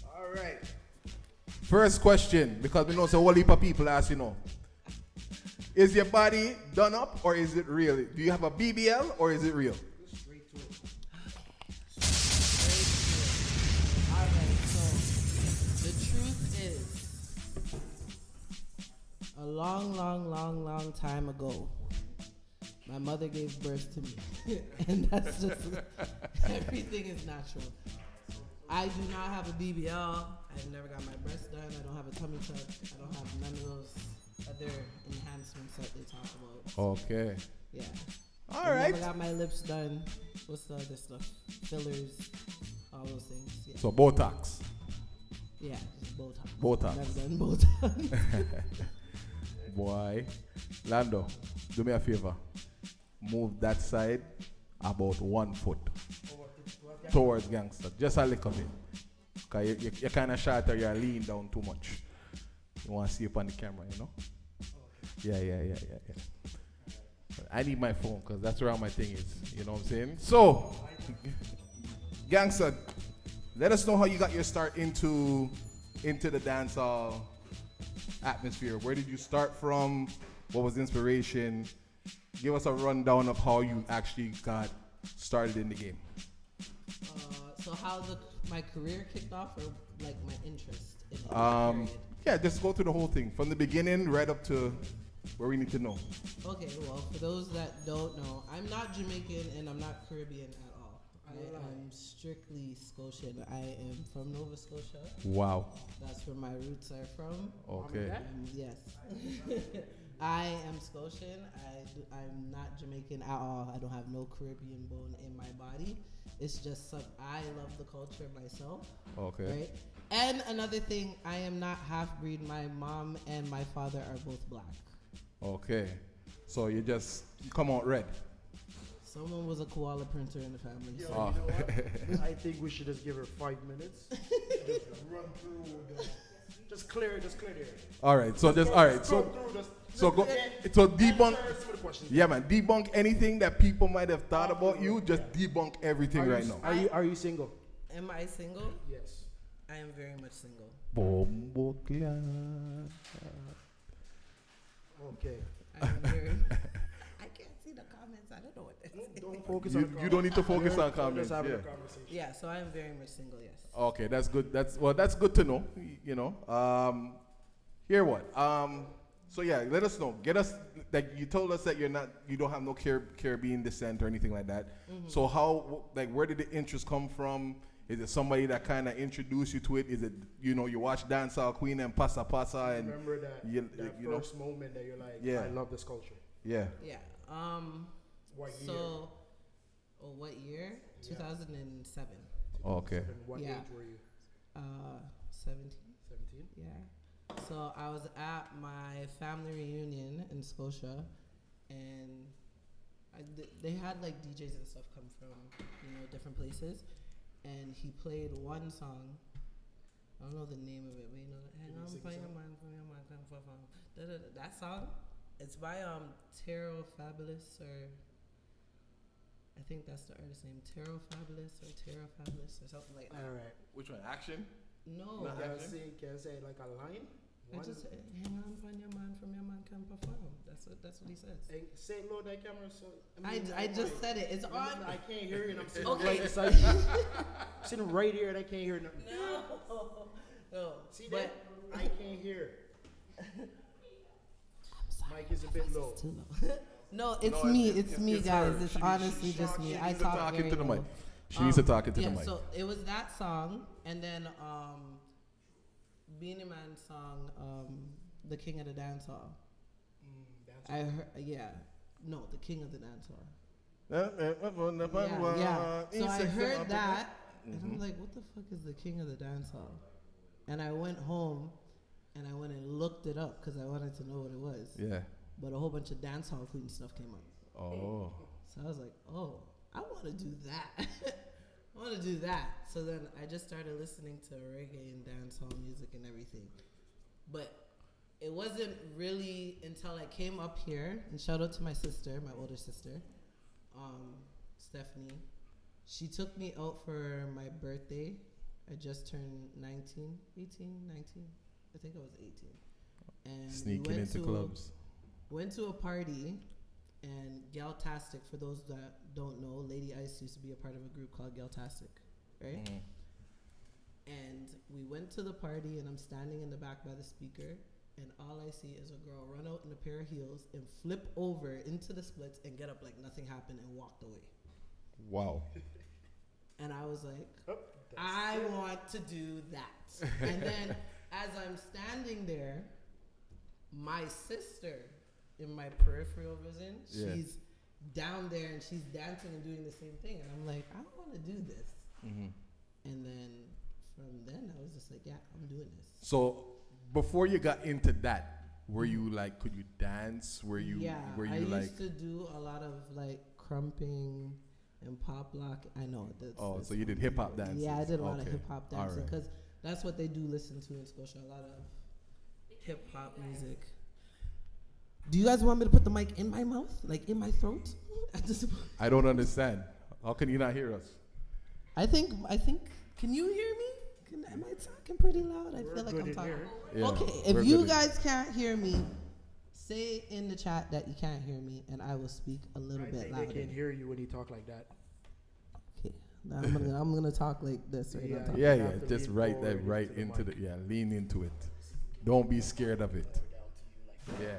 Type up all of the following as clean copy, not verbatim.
All right. First question, because we know so whole heap of people ask, is your body done up or is it real? Do you have a BBL or is it real? Straight to it. Alright, so the truth is, a long time ago, my mother gave birth to me. And that's just, everything is natural. I do not have a BBL. I've never got my breasts done. I don't have a tummy tuck. I don't have none of those other enhancements that they talk about. Okay. Yeah. All right. Never got my lips done. What's the other stuff? Fillers, all those things. Yeah. So Botox. Yeah, just Botox. Botox. Never done Botox. Boy. Lando, do me a favor. Move that side about 1 foot towards gangster. Just a little bit. Because you're kind of short or you're leaning down too much. You want to see up on the camera, Yeah. I need my phone because that's where all my thing is. You know what I'm saying? So, gangster, let us know how you got your start into the dancehall atmosphere. Where did you start from? What was the inspiration? Give us a rundown of how you actually got started in the game. So how my career kicked off, or like my interest in it? Yeah, just go through the whole thing from the beginning right up to where we need to know. Okay, well, for those that don't know, I'm not Jamaican and I'm not Caribbean at all. I'm strictly Scotian. I am from Nova Scotia. Wow. That's where my roots are from. Okay. Yes. I am Scotian. I'm not Jamaican at all. I don't have no Caribbean bone in my body. It's just I love the culture myself. Okay. Right? And another thing, I am not half-breed. My mom and my father are both black. Okay. So you come out red. Someone was a koala printer in the family. Yo, So. you know what? I think we should just give her 5 minutes. Just run through just clear the air. All right. So debunk. Yeah, man. Debunk anything that people might have thought about you. Just debunk everything right now. Are you single? Am I single? Yes. I am very much single. Bombo clan. Okay. I'm very I can't see the comments. I don't know what that is. Don't focus on You don't need to focus on comments. Just having Yeah. a conversation. Yeah, so I am very much single, yes. Okay, that's good. That's good to know. Hear what? So yeah, let us know. Get us like you told us that you don't have no Caribbean descent or anything like that. Mm-hmm. So where did the interest come from? Is it somebody that kind of introduced you to it? Is it you watch Dancehall Queen and Pasa and remember that first moment that you're like, yeah. I love this culture. Yeah. Yeah. What year? So, what year? Yeah. 2007. Okay. What Yeah. age were you? 17. 17? Yeah. So I was at my family reunion in Scotia, and they had like DJs and stuff come from different places, and he played one song. I don't know the name of it, but hang on, for your man, come for fun. That song, it's by Taro Fabulous, or I think that's the artist name, Taro Fabulous or something like that. All right. Which one? Action? No. Can I say like a line? I just say, hang on, from your man can perform. That's what he says. Hey, say it low that camera. So I just said it. It's on. I can't hear you. And I'm sitting Okay. right beside you. I'm sitting right here, and I can't hear nothing. No. See but that? I can't hear. Mic is a bit low. it's too low. No, it's me. It's me, guys. her. It's honestly just me. I talk very to the low. mic. She needs to talk into the mic. So it was that song, and then Beanie Man's song, "The King of the Dancehall." I heard, no, the King of the Dancehall. Yeah. So I heard that, and I'm like, what the fuck is the King of the Dancehall? And I went home, and I went and looked it up because I wanted to know what it was. Yeah. But a whole bunch of Dancehall Queen stuff came up. Oh. So I was like, oh, I want to do that. I want to do that. So then I just started listening to reggae and dancehall music and everything. But it wasn't really until I came up here, and shout out to my sister, my older sister, Stephanie. She took me out for my birthday I just turned 19, 18, 19. I think I was 18. And Sneaking into clubs. Went to a party, and Galtastic, for those that don't know, Lady Ice used to be a part of a group called Galtastic, right? Mhm. And we went to the party, and I'm standing in the back by the speaker, and all I see is a girl run out in a pair of heels and flip over into the splits and get up like nothing happened and walked away. Wow. And I was like, Oh, I want to do that. And then as I'm standing there, my sister in my peripheral vision, Yeah. she's down there and she's dancing and doing the same thing. And I'm like, I don't want to do this. Mhm. And then from then I was just like, yeah, I'm doing this. So before you got into that, were you like, could you dance? Were you, I like, used to do a lot of like crumping and pop lock. I know. so you did hip hop dances? Yeah, I did a lot of Okay. hip hop dancing Alright. because that's what they do listen to in Scotia. A lot of hip hop music. Do you guys want me to put the mic in my mouth, like in my throat? I don't understand. How can you not hear us? I think. Can you hear me? Am I talking pretty loud? I We're feel like good I'm in talking. here. Yeah, Okay, we're if you good. guys can't hear me, say in the chat that you can't hear me, and I will speak a little I bit think louder. they can hear you when you talk like that. Okay, now I'm gonna talk like this right Yeah. now. Yeah, You yeah. have to Just lean right forward there, right into the into the lean into it. Don't be scared of it. Yeah.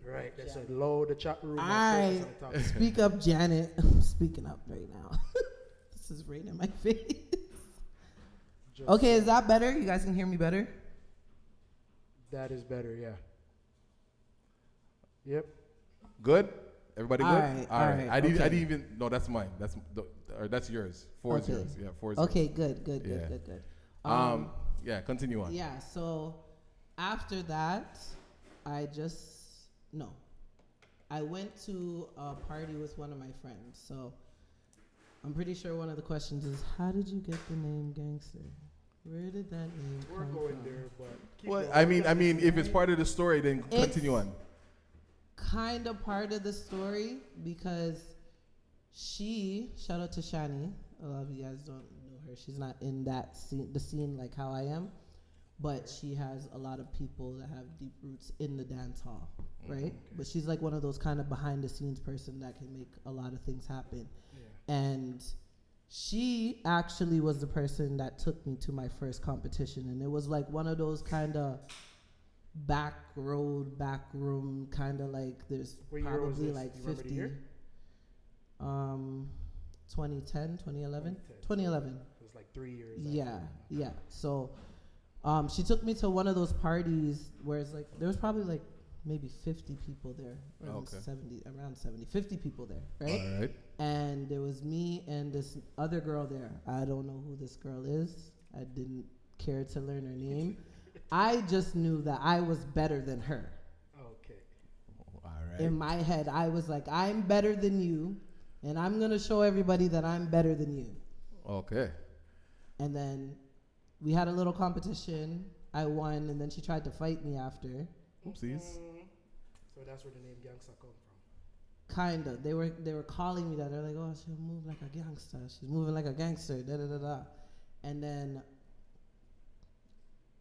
Right, that's a low the chat room. I speak up, Janet. I'm speaking up right now. This is right in my face. Okay, is that better? You guys can hear me better? That is better, yeah. Yep. Good? Everybody good? Alright, alright, I didn't okay. even, no, that's mine. That's yours. Four is Okay. yours. Yeah, four is Okay, yours. good. Yeah. Yeah, continue on. Yeah, so after that, I went to a party with one of my friends. So I'm pretty sure one of the questions is, how did you get the name Gangster? Where did that name We're come going from? there, but keep Well, going. I mean, if it's part of the story, then It's continue on. kind of part of the story because shout out to Shani. A lot of you guys don't know her. She's not in that scene like how I am, but she has a lot of people that have deep roots in the dance hall, right? Okay. But she's like one of those kind of behind the scenes person that can make a lot of things happen. Yeah. And she actually was the person that took me to my first competition, and it was like one of those kind of back room kind of like there's What year was probably this? like Do you remember the 50 year? 2010 2011 2011 It was like 3 years. yeah so she took me to one of those parties where it's like there was probably like maybe 50 people there, around Okay. 50 people there, right? All right. And there was me and this other girl there. I don't know who this girl is. I didn't care to learn her name. I just knew that I was better than her. Okay. All right. In my head, I was like, I'm better than you, and I'm going to show everybody that I'm better than you. Okay. And then we had a little competition. I won, and then she tried to fight me after. Oopsies. So that's where the name Gangsta come from. Kinda. They were calling me that. They're like, oh, she'll move like a gangster. She's moving like a gangster. Da da da da. And then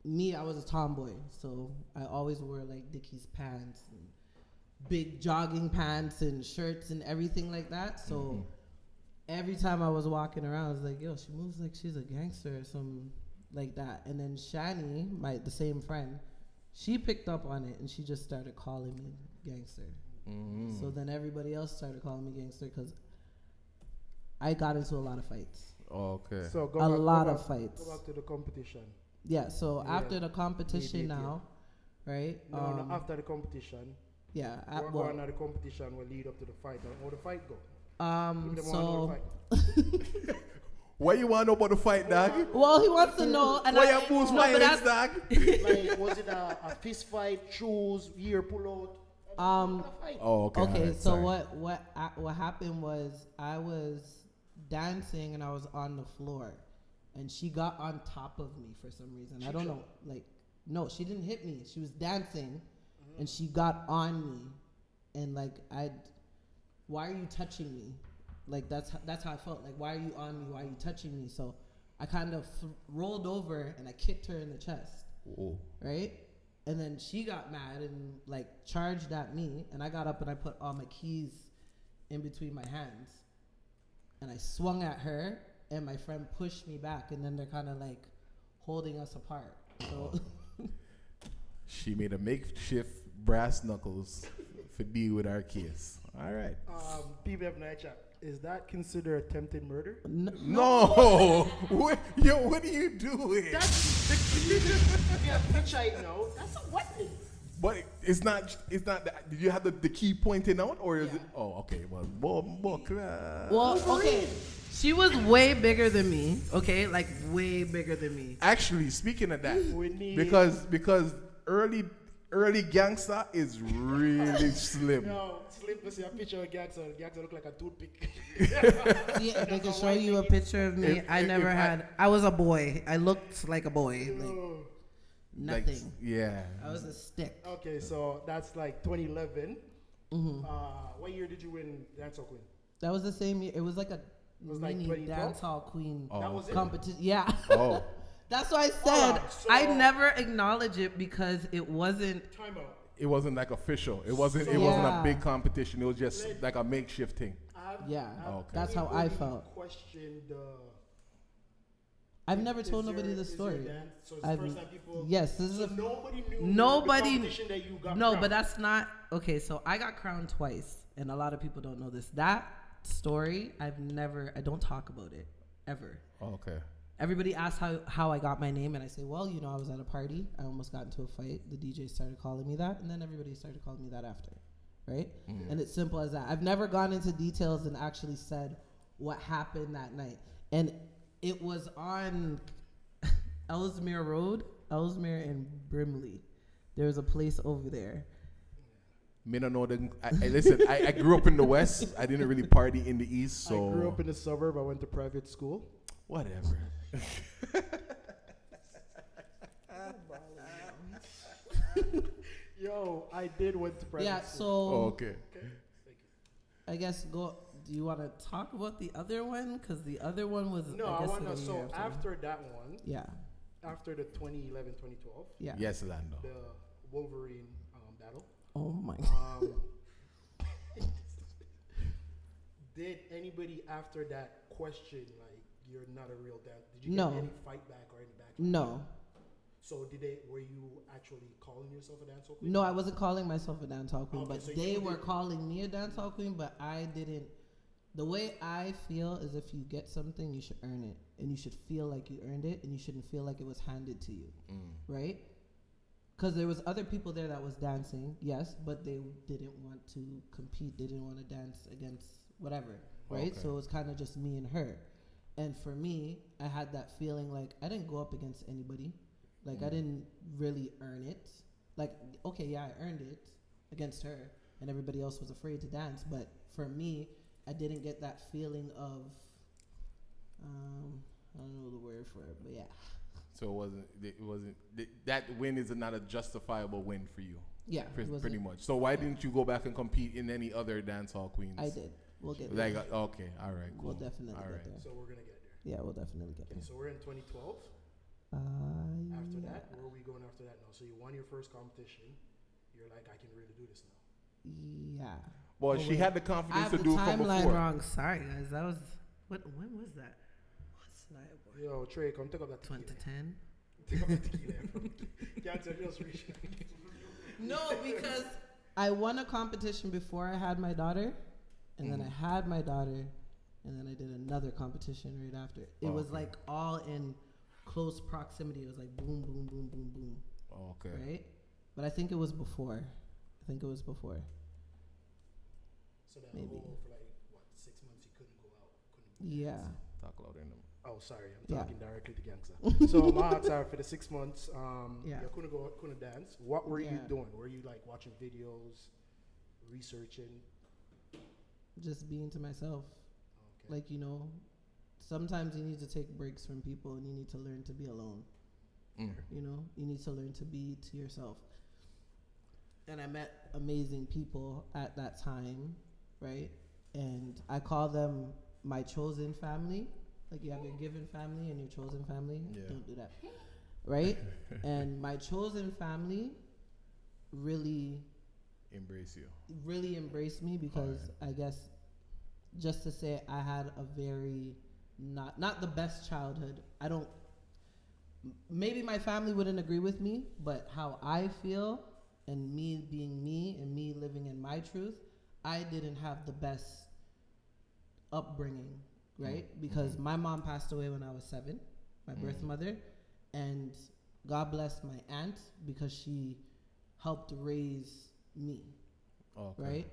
me, I was a tomboy, so I always wore like Dickies pants and big jogging pants and shirts and everything like that. So every time I was walking around, I was like, yo, she moves like she's a gangster or something like that. And then Shani, the same friend, she picked up on it and she just started calling me gangster. Mm-hmm. So then everybody else started calling me gangster because I got into a lot of fights. Okay. So A lot of fights. Go back to the competition. Yeah, so Yeah. after the competition Yeah. now, right? No, after the competition. Yeah, We're going at the competition will lead up to the fight. And how the fight go? Give them one so more fight. What you want to know about the fight, dog? well, he wants to know, and Why you boost no, but violence, that's- dog? Like, was it a fist fight, shoes, ear pull out? Fight. Oh, okay. Okay, alright, so sorry. what happened was I was dancing and I was on the floor, and she got on top of me for some reason. I don't know, like no, she didn't hit me. She was dancing, and she got on me, and like why are you touching me? Like that's how I felt. Like why are you on me? Why are you touching me? So I kind of rolled over and I kicked her in the chest. Oh. Right? And then she got mad and like charged at me, and I got up and I put all my keys in between my hands. And I swung at her, and my friend pushed me back, and then they're kind of like holding us apart. So she made a makeshift brass knuckles for deal with our case. All right. PBF is that considered attempted murder? No. What are you doing? That's the picture I know. That's a weapon. But it's not that. Did you have the key pointing out, or is it? Oh, okay. Well, okay. She was way bigger than me. Okay, like way bigger than me. Actually, speaking of that, because early gangster is really slim. No, Slim, let's see a picture of gangster. Gangster look like a toothpick. Yeah, they can show you a picture of me. I was a boy. I looked like a boy. Like, nothing. Yeah. I was a stick. Okay, so that's like 2011. Mm-hmm. What year did you win Dancehall Queen? That was the same year. It was like a mini like Dancehall Queen That was competition. Yeah. Oh. That's why I said I never acknowledge it because it wasn't. Time out. It wasn't like official. It wasn't a big competition. It was just like a makeshift thing. That's how I felt. I've never told nobody the story. So it's the first time people. Yes, this is nobody knew nobody. the competition that you got. No, crowned. but that's not okay. So I got crowned twice, and a lot of people don't know this. That story, I don't talk about it ever. Oh, okay. Everybody asks how I got my name, and I say, well, I was at a party. I almost got into a fight. The DJ started calling me that, and then everybody started calling me that after, right? Mm-hmm. And it's simple as that. I've never gone into details and actually said what happened that night. And it was on Ellesmere Road, Ellesmere and Brimley. There was a place over there. Me don't know. Listen, I grew up in the West. I didn't really party in the East, so. I grew up in the suburb. I went to private school. Whatever. Yo, I did went to private school. So. Oh, okay. I guess do you want to talk about the other one? Because the other one was. No, I want to. So after that one. Yeah. After the 2011, 2012. Yeah. Yes, Lando. The Wolverine battle. Oh my God. Did anybody after that question like you're not a real dad? Did you No. get any fight back or any back? No. So were you actually calling yourself a dancehall queen? No, I wasn't calling myself a dancehall queen, Okay, but so they were calling me a dancehall queen, but I didn't. The way I feel is if you get something, you should earn it, and you should feel like you earned it, and you shouldn't feel like it was handed to you, right? Because there was other people there that was dancing, yes, but they didn't want to compete. They didn't want to dance against whatever, right? Okay. So it was kind of just me and her. And for me, I had that feeling like I didn't go up against anybody. Like, I didn't really earn it. Like, okay, yeah, I earned it against her, and everybody else was afraid to dance. But for me, I didn't get that feeling of, I don't know the word for it, but yeah. So that win is not a justifiable win for you. Yeah, pretty much. So why didn't you go back and compete in any other dancehall queens? I did. We'll get there. Okay, all right, cool. We'll definitely get there. So we're gonna get there. Yeah, we'll definitely get there. So we're in 2012. After that, where are we going after that now? So you won your first competition. You're like, I can really do this now. Yeah. Well, she had the confidence to do it from before. I have the timeline wrong. Sorry, guys. That was when was that? What's that? Yo, Trey, come take up that 2010. Take up the tequila. Can't just reach. No, because I won a competition before I had my daughter, and then I had my daughter, and then I did another competition right after. It was like all in close proximity. It was like boom, boom, boom, boom, boom. Okay. Right? But I think it was before. So that maybe for like 6 months you couldn't go out. Yeah. Talk louder in them. Oh, sorry, I'm talking directly to Gangster. So sorry, for the 6 months, you couldn't dance. What were you doing? Were you like watching videos, researching? Just being to myself. Okay. Like, sometimes you need to take breaks from people and you need to learn to be alone. You need to learn to be to yourself. And I met amazing people at that time, right? And I call them my chosen family. Like you have your given family and your chosen family. Yeah. Don't do that. Right? And my chosen family really embraced me because I guess just to say I had a very not the best childhood. Maybe my family wouldn't agree with me, but how I feel and me being me and me living in my truth, I didn't have the best upbringing, right? Because my mom passed away when I was 7, my birth mother, and God bless my aunt because she helped raise me, right?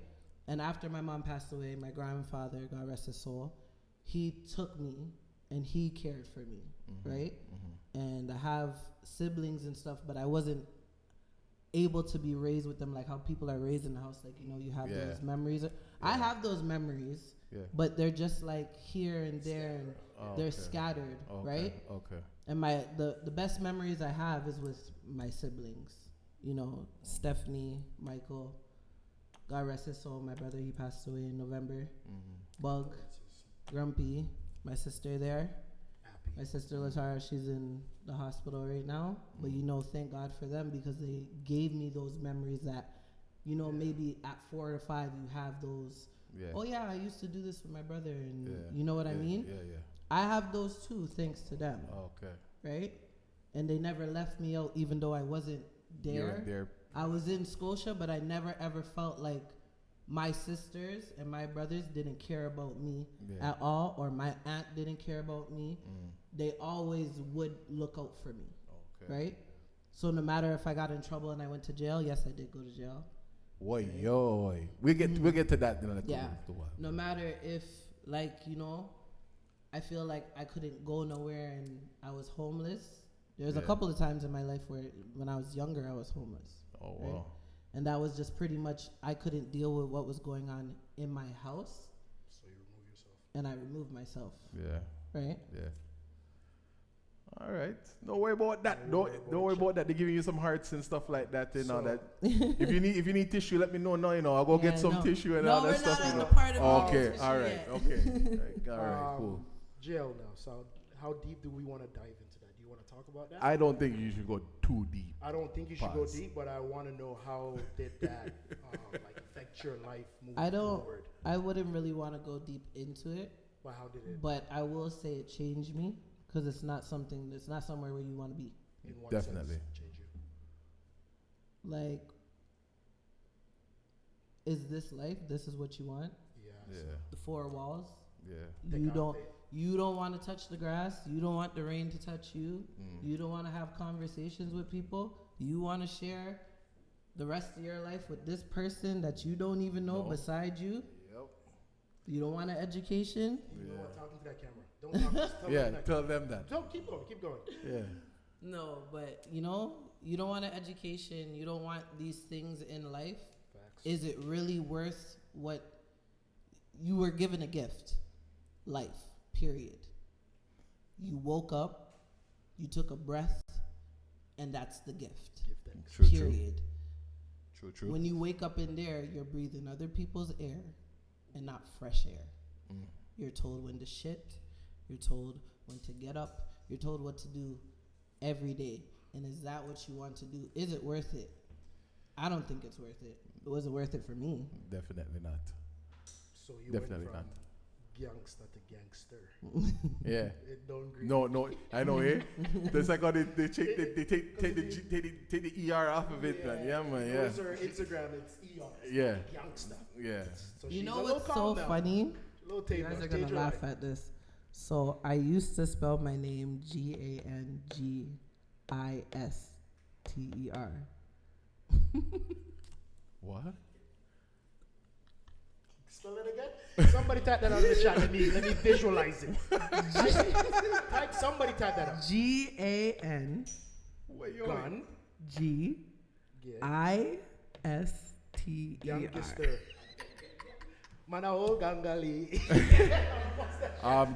And after my mom passed away, my grandfather, God rest his soul, he took me and he cared for me, right? And I have siblings and stuff, but I wasn't able to be raised with them like how people are raised in the house. Like, you know, you have those memories. I have those memories, but they're just like here and there, and they're scattered, right? And the best memories I have is with my siblings. You know, Stephanie, Michael, God rest his soul, my brother, he passed away in November. Bug, Grumpy, my sister there. My sister Latara, she's in the hospital right now. But, you know, thank God for them because they gave me those memories that, you know, maybe at 4 or 5 you have those. Oh, yeah, I used to do this with my brother. And you know what I mean? I have those too, thanks to them. Right? And they never left me out even though I wasn't there. I was in Scotia, but I never ever felt like my sisters and my brothers didn't care about me at all, or my aunt didn't care about me. They always would look out for me, right? So no matter if I got in trouble and I went to jail, yes, I did go to jail. We get to that. No matter if, like, you know, I feel like I couldn't go nowhere and I was homeless. There's a couple of times in my life where when I was younger, I was homeless. Oh, right? wow. And that was just pretty much, I couldn't deal with what was going on in my house. So you remove yourself. And I removed myself. Right? All right. Don't worry about that. Don't worry about that. They're giving you some hearts and stuff like that. You know that. If you need tissue, let me know. No, you know, I'll go get some tissue and all that stuff. No, we're not you know. part of Okay. All right. Okay. All right. Cool. Jail now. So how deep do we want to dive into that? Do you want to talk about that? I don't think you should go too deep. I don't think you should go deep, but I want to know how did that like affect your life moving forward? I wouldn't really want to go deep into it. But how did it? But I will say it changed me because it's not somewhere where you want to be. In what Definitely. sense change you? Like, is this life? This is what you want? Yeah. The 4 walls? Yeah. You don't want to touch the grass. You don't want the rain to touch you. You don't want to have conversations with people. You want to share the rest of your life with this person that you don't even know beside you. You don't want an education. You know what? Talking to that camera. Don't talk. Tell them that. Don't keep going. Keep going. Yeah. No, but you know, you don't want an education. You don't want these things in life. Facts. Is it really worth what you were given a gift? Life. Period. You woke up, you took a breath, and that's the gift. Give thanks. True, period. True. When you wake up in there, you're breathing other people's air and not fresh air. You're told when to shit. You're told when to get up. You're told what to do every day. And is that what you want to do? Is it worth it? I don't think it's worth it. It wasn't worth it for me. Definitely not. So you Definitely went from not. Gangster to gangster. Yeah. It don't agree. No, I know, eh? That's like how they take the ER off of it, man. Yeah, man, yeah. Those are Instagram, it's ER. Yeah. Gangster. Yeah. So you know what's so funny? You guys are going to laugh at this. So I used to spell my name Gangister. What? Spell it again? Somebody type that out in the chat. Let me visualize it. Somebody type that out. GAN. Gun. GISTER. Gangster. Manao Gangali.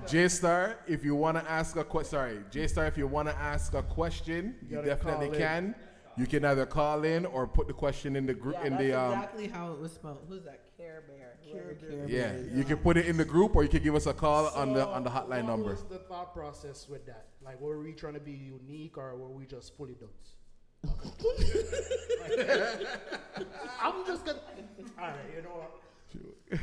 J-Star, if you want to ask a question, if you want to ask a question, you definitely can. You can either call in or put the question in the group. Yeah, that's exactly how it was spelled. Who's that? Care Bear. Yeah, you can put it in the group, or you can give us a call on the hotline number. What was the thought process with that? Like, were we trying to be unique, or were we just fully dunce? I'm just gonna. All right, you know what?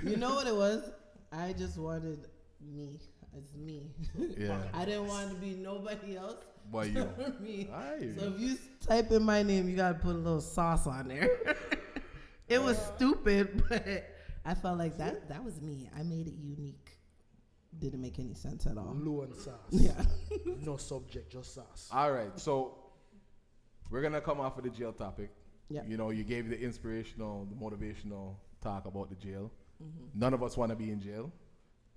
You know what it was? I just wanted me. It's me. Yeah. I didn't want to be nobody else. But you. Me. Aye. So if you type in my name, you gotta put a little sauce on there. It was stupid, but I felt like that was me. I made it unique. Didn't make any sense at all. Lou and sauce. Yeah. No subject, just sauce. All right, so we're gonna come off of the jail topic. Yeah. You know, you gave the inspirational, the motivational talk about the jail. Mm-hmm. None of us want to be in jail,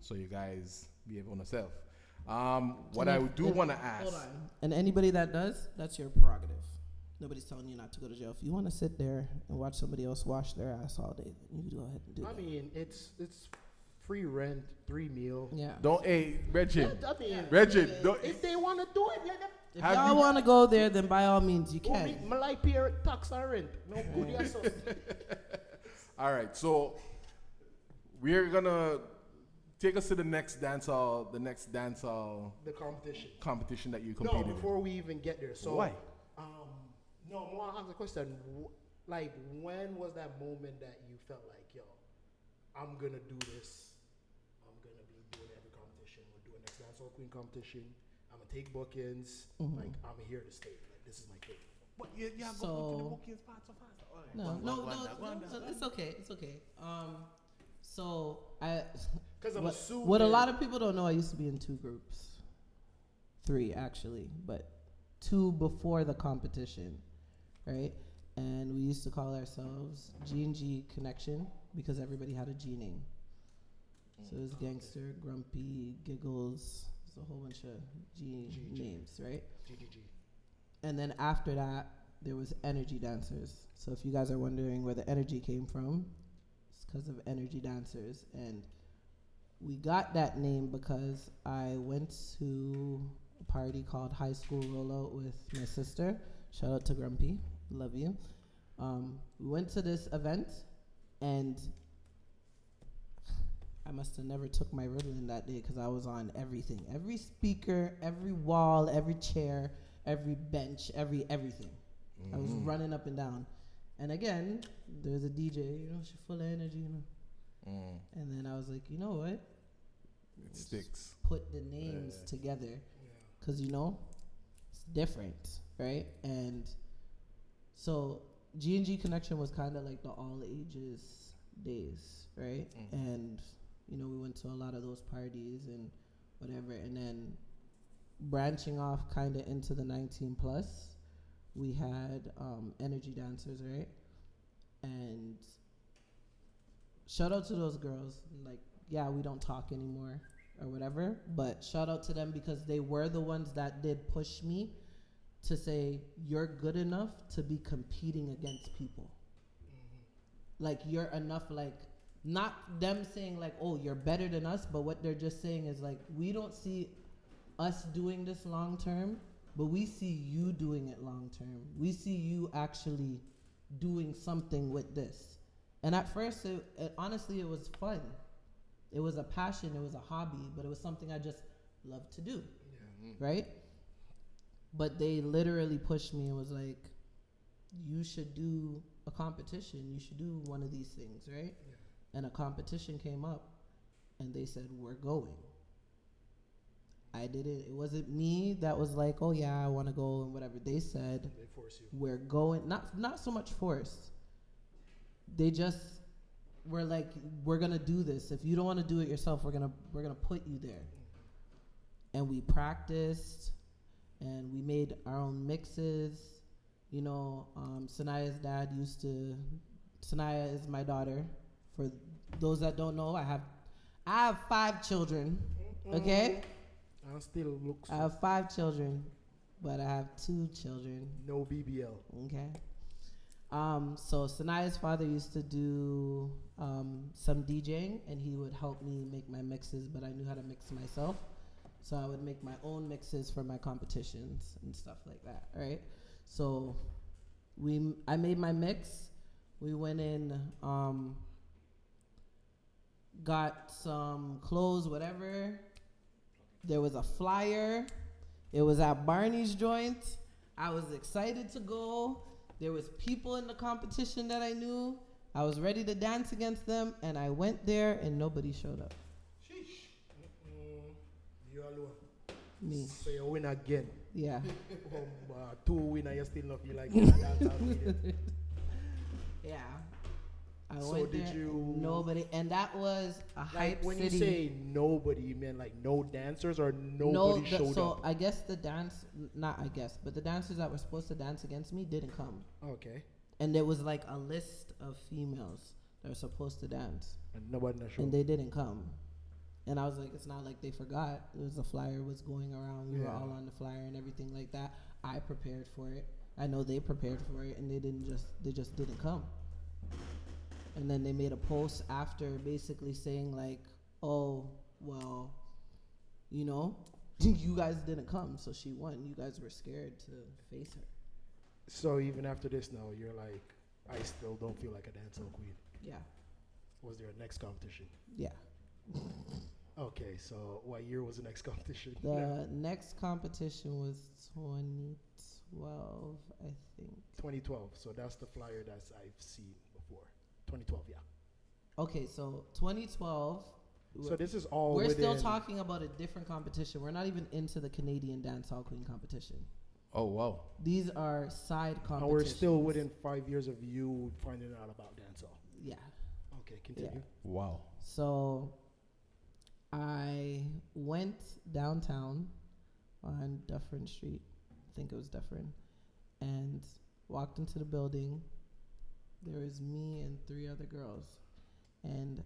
so you guys behave on yourself. What I do want to ask. Hold on. And anybody that does, that's your prerogative. Nobody's telling you not to go to jail. If you want to sit there and watch somebody else wash their ass all day, you can go ahead and do that. I mean, it's free rent, 3 meal. Yeah. Don't, hey, Reggie. I mean, Reggie, don't. if they want to do it, let them. If y'all want to go there, then by all means you can. My like pay tax and rent. No good yes. All right, so we're gonna take us to the next dancehall. The competition that you competed No, before we even get there. So why? No, I want to ask a question. Like, when was that moment that you felt like, yo, I'm gonna do this. I'm gonna be doing every competition. We're doing next Dancehall Queen competition. I'm gonna take bookings. Mm-hmm. Like, I'm here to stay. Like, this is my thing. But yeah, So- go to the bookings part so fast. No, it's okay. It's okay. So Because I'm assuming what a lot of people don't know, I used to be in 2 groups, 3 actually, but 2 before the competition, right? And we used to call ourselves G&G Connection because everybody had a G name. So it was Gangster, Grumpy, Giggles, there's a whole bunch of G names, right? GGG. And then after that, there was Energy Dancers. So if you guys are wondering where the energy came from, it's because of Energy Dancers. And we got that name because I went to a party called High School Rollout with my sister. Shout out to Grumpy. Love you. We went to this event, and I must have never took my Ritalin that day because I was on everything. Every speaker, every wall, every chair, every bench, everything. Mm-hmm. I was running up and down. And again, there's a DJ, you know, she's full of energy, you know. And then I was like, you know what? It sticks. Put the names together. Because, you know, it's different, right? And so G&G Connection was kind of like the all ages days, right? And, you know, we went to a lot of those parties and whatever. And then branching off kind of into the 19 plus, we had Energy Dancers, right? And shout out to those girls. Like, yeah, we don't talk anymore or whatever, but shout out to them because they were the ones that did push me to say, you're good enough to be competing against people. Like, you're enough, like, not them saying like, oh, you're better than us, but what they're just saying is like, we don't see us doing this long term, but we see you doing it long term. We see you actually doing something with this. And at first, honestly, it was fun. It was a passion, it was a hobby, but it was something I just loved to do, right? But they literally pushed me and was like, you should do a competition. You should do one of these things, right? Yeah. And a competition came up, and they said, we're going. I did it. It wasn't me that was like, oh, yeah, I want to go and whatever. They said, they force you. We're going. Not so much forced. They just were like, we're going to do this. If you don't want to do it yourself, we're gonna put you there. And we practiced, and we made our own mixes. You know, Sanaya's dad Sanaya is my daughter. For those that don't know, I have 5 children, okay? I still look. I have 5 children, but I have 2 children. No BBL. Okay. So Sanaya's father used to do some DJing, and he would help me make my mixes, but I knew how to mix myself. So I would make my own mixes for my competitions and stuff like that, right? So I made my mix. We went in, got some clothes, whatever. There was a flyer. It was at Barney's joint. I was excited to go. There was people in the competition that I knew. I was ready to dance against them, and I went there, and nobody showed up. Sheesh. You alone. Me. So you win again. Yeah. 2 winner, you still not feel like that. Yeah. I So went did there, you- nobody, and that was a Like hype when city. you say nobody, you mean like no dancers or nobody showed so up? I guess the dancers that were supposed to dance against me didn't come. Okay. And there was like a list of females that were supposed to dance, And nobody showed and up. they didn't come. And I was like, it's not like they forgot. It was a flyer was going around. We were Yeah. all on the flyer and everything like that. I prepared for it. I know they prepared for it, and they just didn't come. And then they made a post after basically saying like, oh, well, you know, you guys didn't come, so she won. You guys were scared to face her. So even after this now, you're like, I still don't feel like a dancehall queen. Yeah. Was there a next competition? Yeah. Okay, so what year was the next competition? The next competition was 2012, I think. 2012. So that's the flyer that I've seen before. 2012, yeah. Okay, so 2012. So this is all We're still within- talking about a different competition. We're not even into the Canadian Dancehall Queen competition. Oh, wow. These are side competitions. And we're still within 5 years of you finding out about dancehall. Yeah. Okay, continue. Wow. So I went downtown on Dufferin Street. I think it was Dufferin. And walked into the building. There was me and 3 other girls. And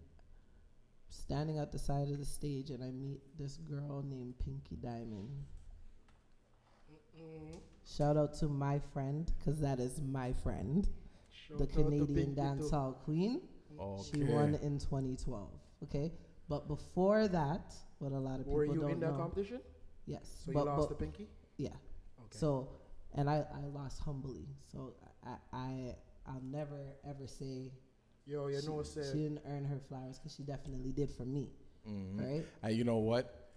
standing at the side of the stage, and I meet this girl named Pinky Diamond. Shout out to my friend, because that is my friend, the Canadian Dancehall Queen. Okay. She won in 2012. Okay, but before that, what a lot of people Were you don't in that know. competition? Yes. So but, you lost but- the pinky? Yeah. Okay. So, and I lost humbly. So I'll never ever say Yo, you know, she didn't earn her flowers, because she definitely did for me. Mhm. Right? And you know what?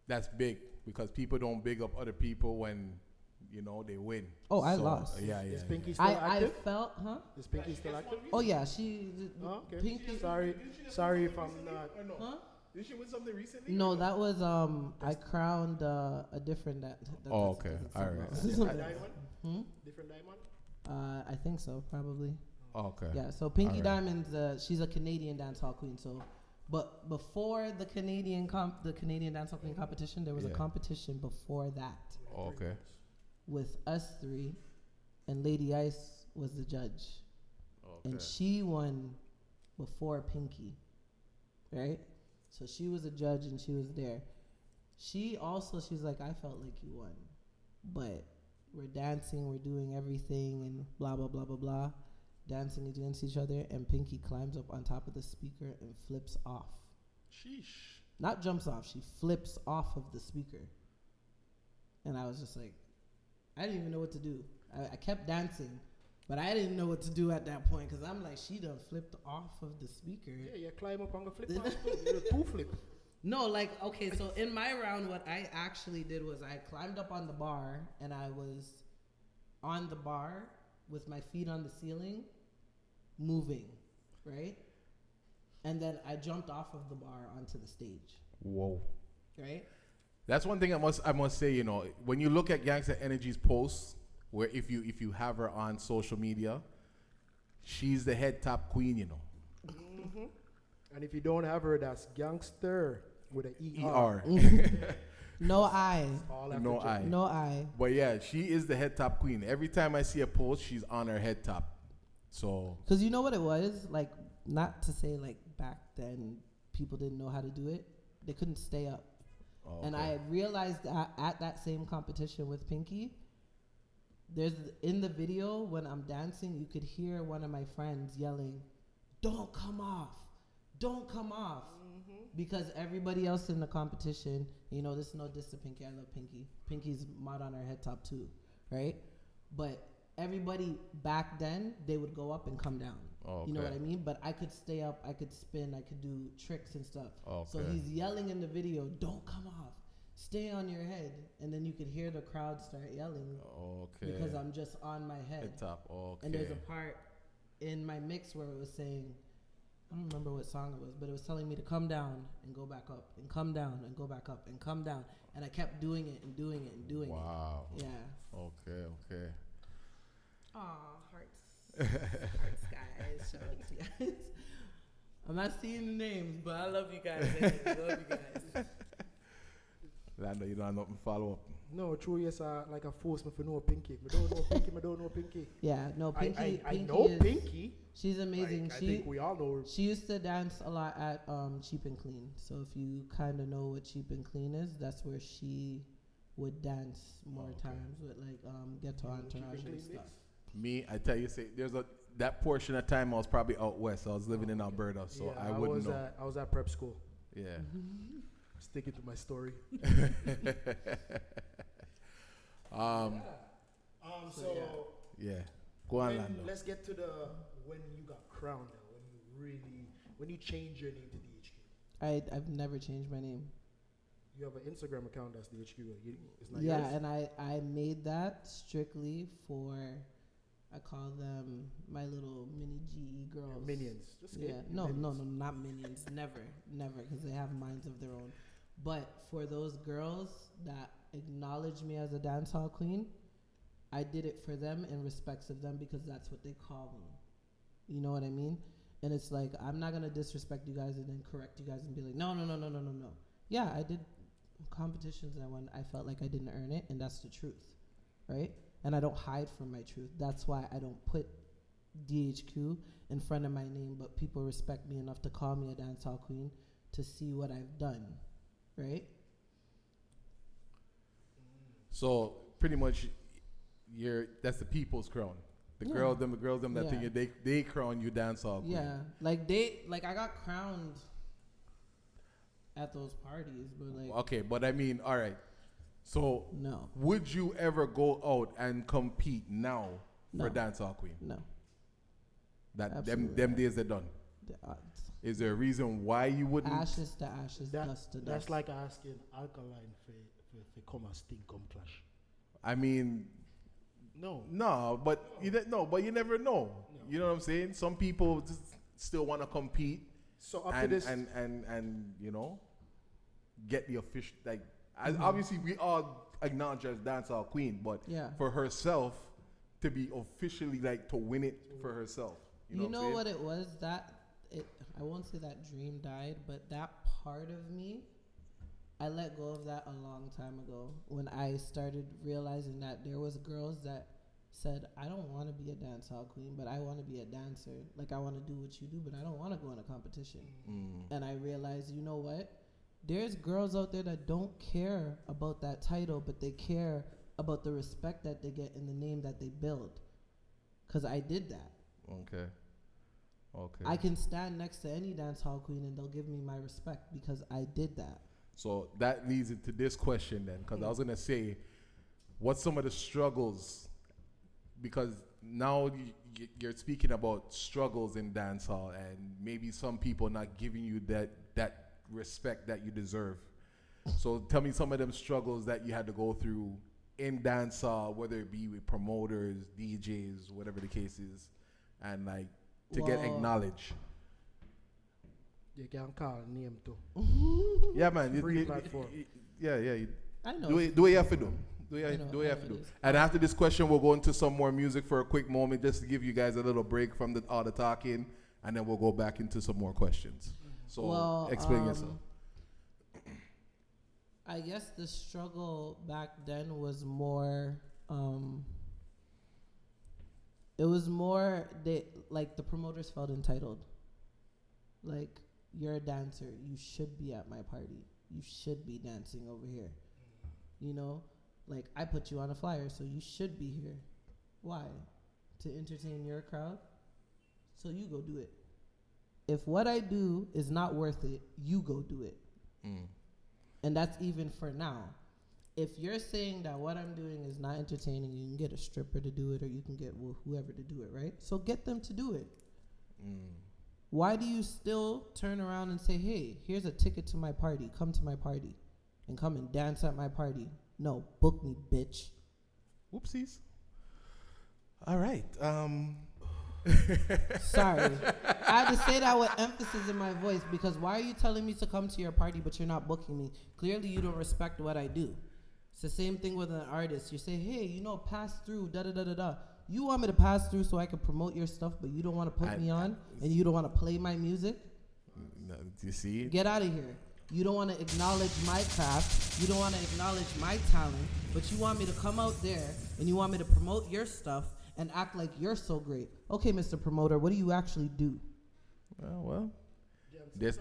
That's big, because people don't big up other people when, you know, they win. Oh, I lost. Yeah, Is yeah. Pinky still I active? felt, huh? Is Pinky still active? Oh yeah, she. Oh, okay. Pinky. Sorry if I'm not. Huh? Did she win something recently? No, that was I crowned a different. Oh, okay. All right. Different diamond? Hmm? Different diamond? I think so, probably. Okay. Yeah. So Pinky Alright. Diamond's she's a Canadian dancehall queen. So, but before the Canadian dancehall queen competition, there was a Yeah. competition before that Okay. with us 3, and Lady Ice was the judge, Okay. and she won before Pinky, right? So she was a judge and she was there. She's like, I felt like you won, but we're dancing, we're doing everything, and blah blah blah blah blah, dancing against each other, and Pinky climbs up on top of the speaker and flips off. Sheesh. Not jumps off, she flips off of the speaker. And I was just like, I didn't even know what to do. I kept dancing, but I didn't know what to do at that point, because I'm like, she done flipped off of the speaker. Yeah, you climb up on the flip. You're a 2 flip. No, like, okay, so in my round, what I actually did was I climbed up on the bar, and I was on the bar with my feet on the ceiling, moving, right? And then I jumped off of the bar onto the stage, Whoa. right? That's one thing I must say, you know, when you look at Gangster Energy's posts, where if you have her on social media, she's the head top queen, you know. Mm-hmm. And if you don't have her, that's Gangster with an ER. No I. All after No J. I. No I. But yeah, she is the head top queen. Every time I see a post, she's on her head top. So Because you know what it was? Like, not to say, like, back then people didn't know how to do it. They couldn't stay up. And I realized that at that same competition with Pinky, in the video when I'm dancing, you could hear one of my friends yelling, "Don't come off. Don't come off." Because everybody else in the competition, you know, this is no diss to Pinky. I love Pinky. Pinky's mod on her head top too, right? But everybody back then, they would go up and come down. Oh, You know okay. what I mean? But I could stay up, I could spin, I could do tricks and stuff. So Okay. he's yelling in the video, "Don't come off, stay on your head," and then you could hear the crowd start yelling Okay. because I'm just on my head. Head top. Okay. And there's a part in my mix where it was saying, I don't remember what song it was, but it was telling me to come down and go back up and come down and go back up and come down. And I kept doing it and doing it and doing Wow. it. Yeah. Okay. Aw, hearts. Hearts, guys. Shout out to you guys. I'm not seeing the names, but I love you guys. I love you guys. Lando, you don't have nothing to follow up. No, true. Yes, like a force me for no Pinky. I don't know Pinky. Yeah, no, Pinky. I Pinky know is, Pinky. She's amazing. Like, I think we all know her. She used to dance a lot at Cheap and Clean. So if you kind of know what Cheap and Clean is, that's where she would dance more times with like Ghetto Entourage and stuff. Me, I tell you, that portion of time I was probably out west. I was living in Alberta, so Yeah, I wouldn't know. I was at prep school. Yeah. Sticking to my story. So yeah. Go on, Lando. let's get to when you got crowned now, when you changed your name to DHQ. I've never changed my name. You have an Instagram account that's DHQ. It's not Yeah, yours? and I made that strictly for, I call them my little mini GE girls. Minions. Just Yeah, kidding. no, Minions. not minions. Never, because they have minds of their own. But for those girls that acknowledge me as a dancehall queen, I did it for them in respects of them because that's what they call me. You know what I mean? And it's like, I'm not going to disrespect you guys and then correct you guys and be like, no. Yeah, I did competitions and I won. I felt like I didn't earn it, and that's the truth, right? And I don't hide from my truth. That's why I don't put DHQ in front of my name, but people respect me enough to call me a dancehall queen to see what I've done, right? So pretty much, that's the people's crown. The Yeah. girls them that Yeah. think they crown you dancehall queen. Yeah, like I got crowned at those parties, but like Okay, but I mean, all right. So no, would you ever go out and compete now No. for dancehall queen? no. That Absolutely them not. days are done. The odds. Is there a reason why you wouldn't? Ashes to ashes, dust to dust. That's like asking Alkaline for come and sting come clash. I mean, No. but you never know. You know what I'm saying? Some people just still want to compete So up to and, this, and you know, get the official like. Obviously, we all acknowledge her as dancehall queen, but Yeah. for herself to be officially like to win it for herself. You know, what it was I won't say that dream died, but that part of me, I let go of that a long time ago when I started realizing that there was girls that said, I don't want to be a dancehall queen, but I want to be a dancer. Like I want to do what you do, but I don't want to go in a competition. And I realized, you know what? There's girls out there that don't care about that title, but they care about the respect that they get in the name that they build. Because I did that. Okay. I can stand next to any dance hall queen and they'll give me my respect because I did that. So that leads into this question then, because I was gonna say, what's some of the struggles? Because now you're speaking about struggles in dancehall, and maybe some people not giving you that respect that you deserve. So tell me some of them struggles that you had to go through in dancehall, whether it be with promoters, DJs, whatever the case is, and like to get acknowledged. you can call name too. Yeah, man. Free platform. Yeah. I know. Do what you have to do. Do what I you know have to it do. is. And after this question, we'll go into some more music for a quick moment, just to give you guys a little break from all the talking, and then we'll go back into some more questions. So explain yourself. I guess the struggle back then was more. It was more like the promoters felt entitled. Like, you're a dancer, you should be at my party. You should be dancing over here. You know, like I put you on a flyer, so you should be here. Why? To entertain your crowd? So you go do it. If what I do is not worth it, you go do it. And that's even for now. if you're saying that what I'm doing is not entertaining, you can get a stripper to do it, or you can get whoever to do it, right? So get them to do it. Why do you still turn around and say, hey, here's a ticket to my party. Come to my party and come and dance at my party. No, book me, bitch. Whoopsies. All right. Sorry. I had to say that with emphasis in my voice, because why are you telling me to come to your party but you're not booking me? Clearly you don't respect what I do. It's the same thing with an artist. You say, hey, pass through, da-da-da-da-da. You want me to pass through so I can promote your stuff, but you don't want to put me on, and you don't want to play my music? No, do you see? Get out of here. You don't want to acknowledge my craft. You don't want to acknowledge my talent, but you want me to come out there and you want me to promote your stuff and act like you're so great. Okay, Mr. Promoter, what do you actually do? Well, they're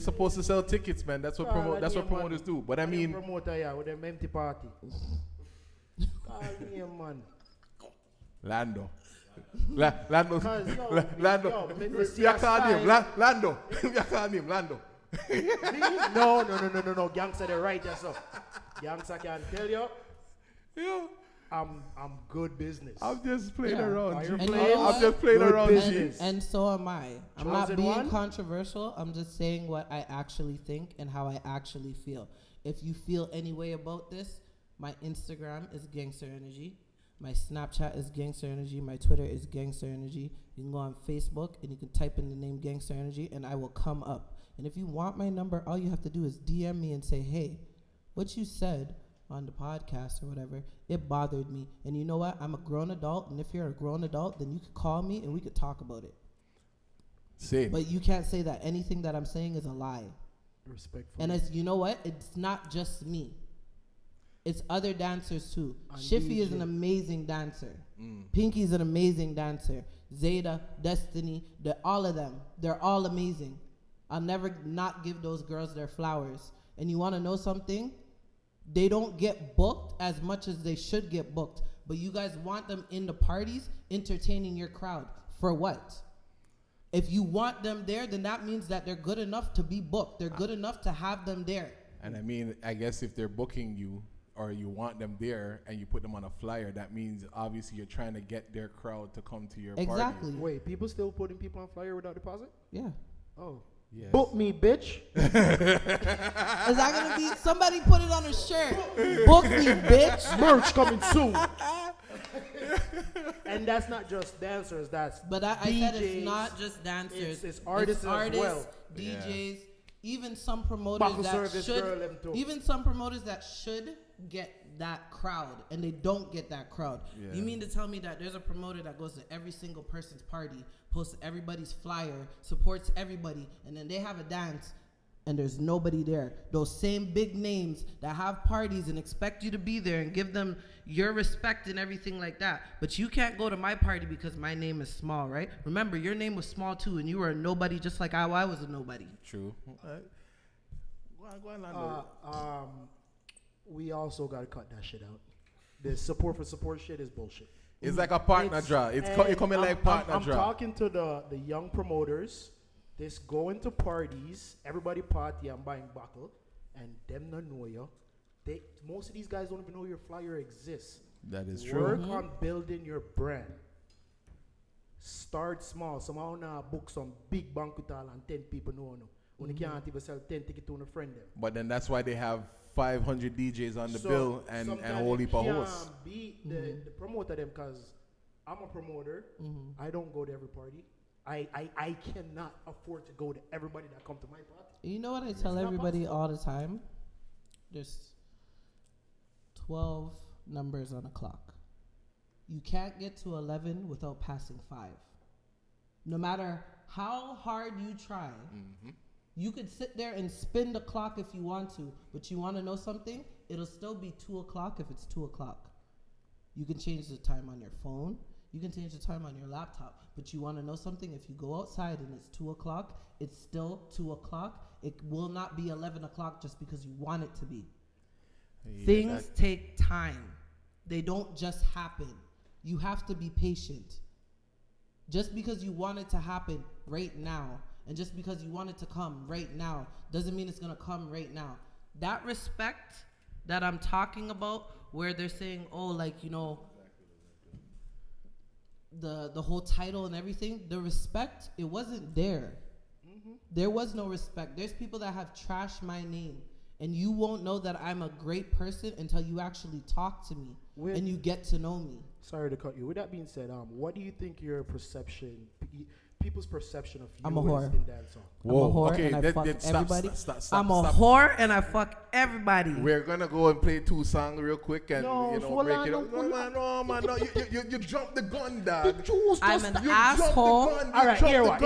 supposed to sell tickets, man. That's what promoters do. But I mean, promoter, yeah, with them empty party. Call me, man. Lando. Lando. You call him Lando. You call him Lando. No. Gangster, they right there, so. Gangster can tell you. Yeah. I'm good business. I'm just playing around. I'm just playing around. And so am I. I'm not being one? controversial. I'm just saying what I actually think and how I actually feel. If you feel any way about this, my Instagram is Gangster Energy. My Snapchat is Gangster Energy. My Twitter is Gangster Energy. You can go on Facebook and you can type in the name Gangster Energy and I will come up. And if you want my number, all you have to do is DM me and say, hey, what you said on the podcast or whatever, it bothered me. And you know what? I'm a grown adult, and if you're a grown adult, then you could call me and we could talk about it. Same. But you can't say that anything that I'm saying is a lie. Respectful. And you know what? It's not just me. It's other dancers too. And Shiffy DJ. is an amazing dancer. Pinky's an amazing dancer. Zeta, Destiny, all of them. They're all amazing. I'll never not give those girls their flowers. And you want to know something? They don't get booked as much as they should get booked. But you guys want them in the parties entertaining your crowd. For what? If you want them there, then that means that they're good enough to be booked. They're good enough to have them there. And I mean, I guess if they're booking you or you want them there and you put them on a flyer, that means obviously you're trying to get their crowd to come to your party. Exactly. Wait, people still putting people on flyer without deposit? Yeah. Oh. Yes. Book me, bitch. Is that gonna be somebody put it on a shirt? Book me, bitch. Merch coming soon. And that's not just dancers, that's But I DJs, said it's not just dancers. It's artists as well. DJs, even some promoters Buckle that service girl, them too. even some promoters that should get that crowd and they don't get that crowd. Yeah. You mean to tell me that there's a promoter that goes to every single person's party, posts everybody's flyer, supports everybody, and then they have a dance and there's nobody there? Those same big names that have parties and expect you to be there and give them your respect and everything like that. But you can't go to my party because my name is small, right? Remember, your name was small too, and you were a nobody just like I was a nobody. True. Go on, Lando. We also got to cut that shit out. The support for support shit is bullshit. It's like a partner draw. It's coming like partner draw. I'm talking to the young promoters. This going to parties, everybody party and buying buckle, and them not know you. Most of these guys don't even know your flyer exists. That is true. Work on building your brand. Start small. Somehow now book some big banquet hall and 10 people know. When you can't even sell 10 tickets to a friend them. But then that's why they have 500 DJs on the bill and a whole heap of hosts. Be the promoter them, because I'm a promoter. I don't go to every party. I cannot afford to go to everybody that come to my party. You know what I tell everybody all the time? There's 12 numbers on a clock. You can't get to 11 without passing 5. No matter how hard you try, you could sit there and spin the clock if you want to, but you want to know something? It'll still be 2 o'clock if it's 2 o'clock. You can change the time on your phone. You can change the time on your laptop. But you want to know something? If you go outside and it's 2 o'clock, it's still 2 o'clock. It will not be 11 o'clock just because you want it to be. Things take time. They don't just happen. You have to be patient. Just because you want it to happen right now, and just because you want it to come right now, doesn't mean it's going to come right now. That respect that I'm talking about, where they're saying, oh, like, you know, the whole title and everything, the respect, it wasn't there. There was no respect. There's people that have trashed my name, and you won't know that I'm a great person until you actually talk to me and you get to know me. Sorry to cut you. With that being said, what do you think your perception, people's perception of you I'm a whore. is in dancehall? I'm a whore and I fuck everybody. I'm a whore and I fuck everybody. We're gonna go and play 2 songs real quick and No, break it up. No, man, no. You jumped the gun, dog. I'm an asshole. All right, here what.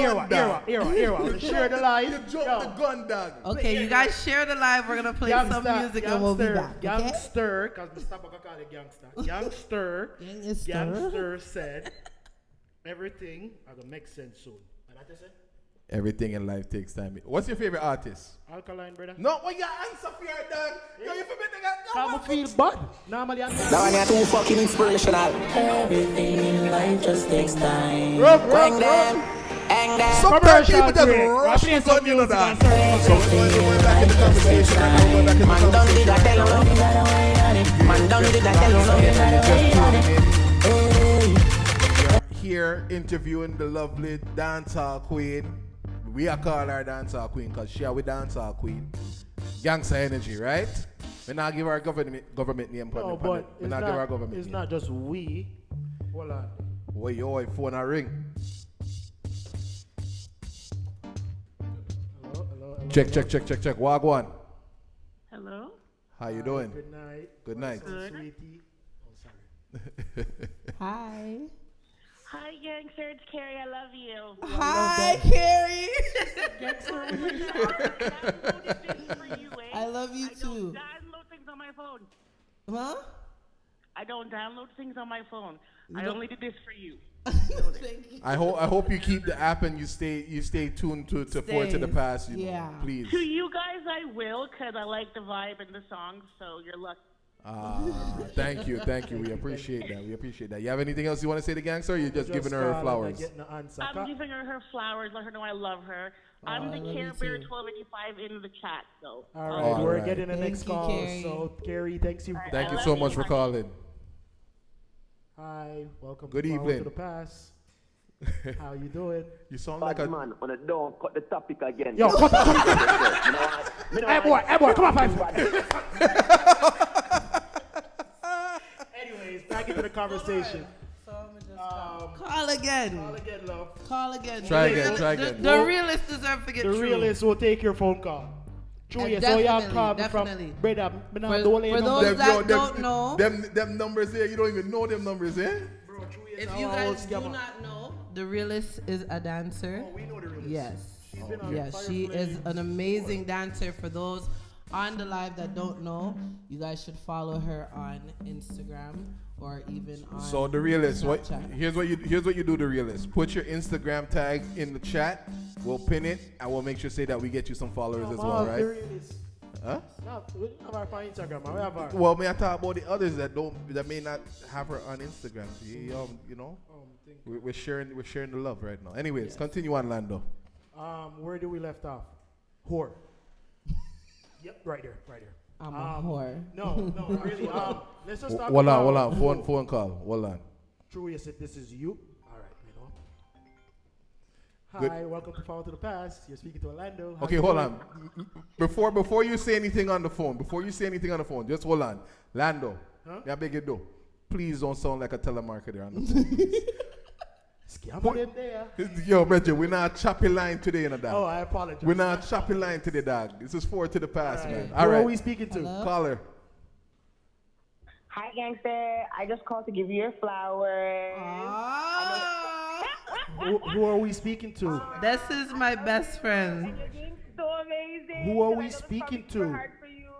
Share the live. You jumped the gun, dog. Okay, you guys share the live. We're gonna play some music and we'll be back. Gangster, because Mr. Baka call it gangster. Gangster said everything are gonna make sense soon. And I just say everything in life takes time. What's your favorite artist? Alkaline, brother. No, what you answer for your dog? Yo, you I'm feel bad. Normally I'm That one is too fucking inspirational. Everything in life just takes time. Bang them. Hang them. Sometimes people just rush to gun, you know that. So we're going back in the conversation. Man don't do that, tell them. Man don't do that, tell them. Here interviewing the lovely Dancehall Queen. We are calling her Dancehall Queen because she are with Dancehall Queen. Gangster energy, right? We not give her government name. No, but it's not, give her government it's name. Not just we. Hold on. Wait, yo, phone a ring. Hello. Check. Wagwan. Hello. How you doing? Good night. Good night. Sweetie. Oh, sorry. Hi. Hi, gangster. It's Carrie. I love you. Hi, Carrie. I love you too. I don't download things on my phone. Huh? I don't download things on my phone. I only did this for you. Thank you. I hope you keep the app and you stay tuned to Forward to the Past. You know, please. To you guys, I will, because I like the vibe and the songs. So you're lucky. Thank you. We appreciate that. You have anything else you want to say to Gangster? Or you're just giving her flowers? I'm giving her flowers. Let her know I love her. I'm the Care Bear 1285 in the chat. So. All right, we're getting the next call. Carrie. So Carrie, thanks you. Thank you so much for calling. Hi, welcome. Good to evening. To the Past. How you doing? You sound like a man. On a don't cut the topic again. Yo, cut the Hey boy, come on, 5. Anyways, back into the conversation. Call again. Love. Call again. Try again. The realists deserve to get The through. realists will take your phone call. True, yes. So you have called me from brother. For those that don't know, them numbers there, you don't even know them numbers, eh? Bro, true, yes, if you guys do not know, the realist is a dancer. Oh, we know the realist. Yes, she is an amazing dancer. For those on the live that don't know, you guys should follow her on Instagram or even on So the realist, Snapchat. here's what you do. The realist, put your Instagram tag in the chat. We'll pin it and we'll make sure say that we get you some followers as well, right? Huh? No, we have our Instagram. We have our. Well, may I talk about the others that may not have her on Instagram? You know, we're sharing the love right now. Anyways, Continue on, Lando. Where do we left off? Whore. Yep, right there. I'm a whore. No, really. Let's just talk Hold about. on. Phone call. Hold on. True, yes, if this is you. All right, Good. Hi, welcome to Forward to the Past. You're speaking to Orlando. Okay, hold on. Before you say anything on the phone, just hold on. Lando, I beg you do. Please don't sound like a telemarketer on the phone. Yo, Bridget, we're not choppy line today, you know, dog. Oh, I apologize. We're not choppy line today, dog. This is Forward to the Past, man. All right. Who are we speaking to? Hello? Caller. Hi, gangster. I just called to give you your flowers. Who are we speaking to? This is my best friend. You're doing so amazing. Who are we speaking to? Hard for you.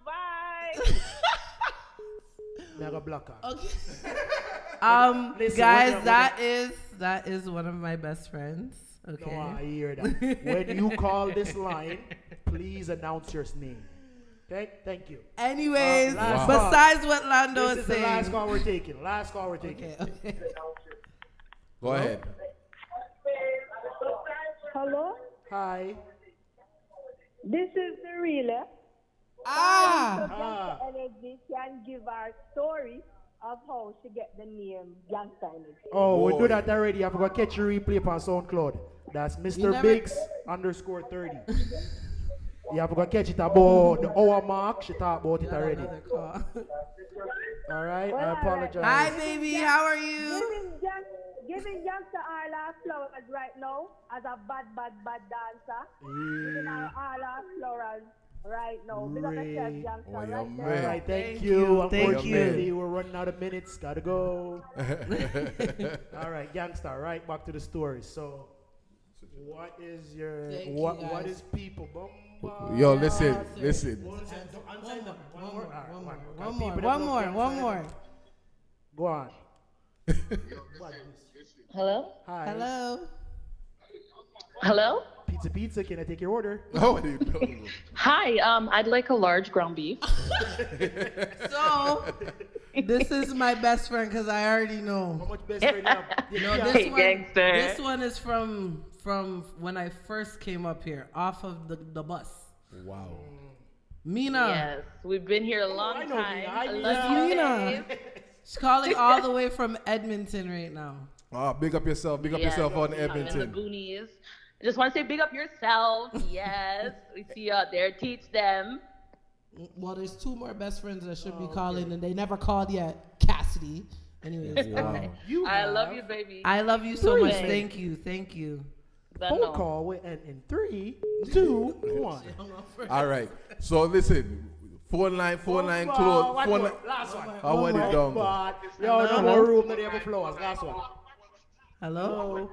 Bye. Mega blocker. Okay. Listen, guys, that is one of my best friends. Okay. No, I hear that. When you call this line, please announce your name. Okay? Thank you. Anyways, besides what Lando this is is saying. the last call we're taking. Okay. Go ahead. Hello? Hi. This is the realer. Ah! Gangster Energy can give our story of how she get the name Gangster Energy. Oh, we do Boy. that already. I forgot catch your replay on SoundCloud. That's Mr. never- Biggs _30. You have to catch it about the hour mark. She talked about it Got already. another call. All right, Well, I all apologize. Hi, baby. How are you? Giving Youngster Arla flowers right now as a bad dancer. Giving her Arla flowers right now. Big up yourself, Youngster. Oh, yeah, Right man. there. All right, thank Thank you. you, thank Unfortunately, you. we're running out of minutes. Gotta go. All right, Gangster. Right back to the story. So, what is your Thank you, what guys. is people? Yo, listen. One more. Go on. Hello? Hi. Hello. Hello? Pizza. Can I take your order? Oh, what are you doing? Hi, I'd like a large ground beef. So, this is my best friend because I already How know. much best right now? No, Hey, gangster. this one is from when I first came up here, off of the bus. Wow. Mina. Yes, we've been here a long I know time. Mina. I Hi, love you, Mina. babe. She's calling all the way from Edmonton right now. Ah, big up yourself. Big up yourself on I'm in the Edmonton. boonies. I just want to say big up yourself. Yes, we see you out there. Teach them. Well, there's two more best friends that should be calling, and they never called yet. Cassidy. Anyways, Wow. I love you, baby. I love you so much. Three. Thank you. Phone call will end in 3, 2, 1. All right. So listen. Phone line closed. Phone line. Last one. I want it done. Yo, no more room. Not have flowers. Last one. Hello.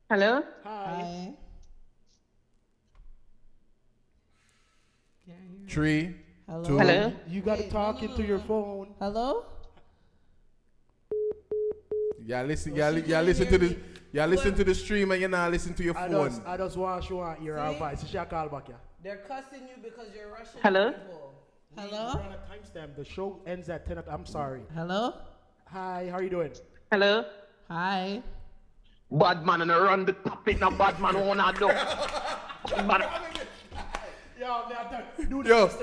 Hello? Hi. 3, Hello. 2. Hello? You gotta talk into your phone. Hello. Yeah, listen to this. Yeah, listen to the stream and you're not listening to your phone. I just want to show your advice. She call back here. They're cussing you because you're Russian. Hello? People. We're Hello. on a timestamp. The show ends at 10 o'clock. I'm sorry. Hello. Hi, how are you doing? Hello? Hi. Bad man and run the topic. Now bad man wanna do. Yo, do Yo. this.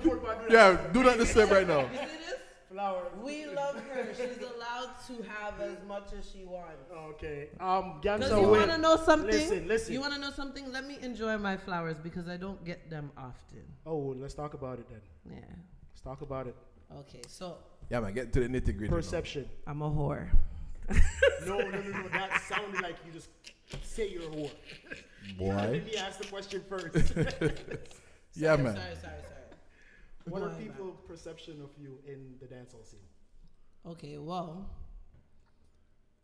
Do Yeah, do not disturb right now. You see this? Flowers. We love her. She's allowed to have as much as she wants. Okay. Because Gangster you Win. want to know something? Listen. You want to know something? Let me enjoy my flowers because I don't get them often. Oh, let's talk about it then. Yeah. Let's talk about it. Okay, so Yeah, man, get to the nitty gritty. Perception. I'm a whore. No. That sounded like you just say you're a whore. Boy. Let me ask the question first. Yeah, man. Sorry. What are Going people's perception of you in the dancehall scene? Okay, well,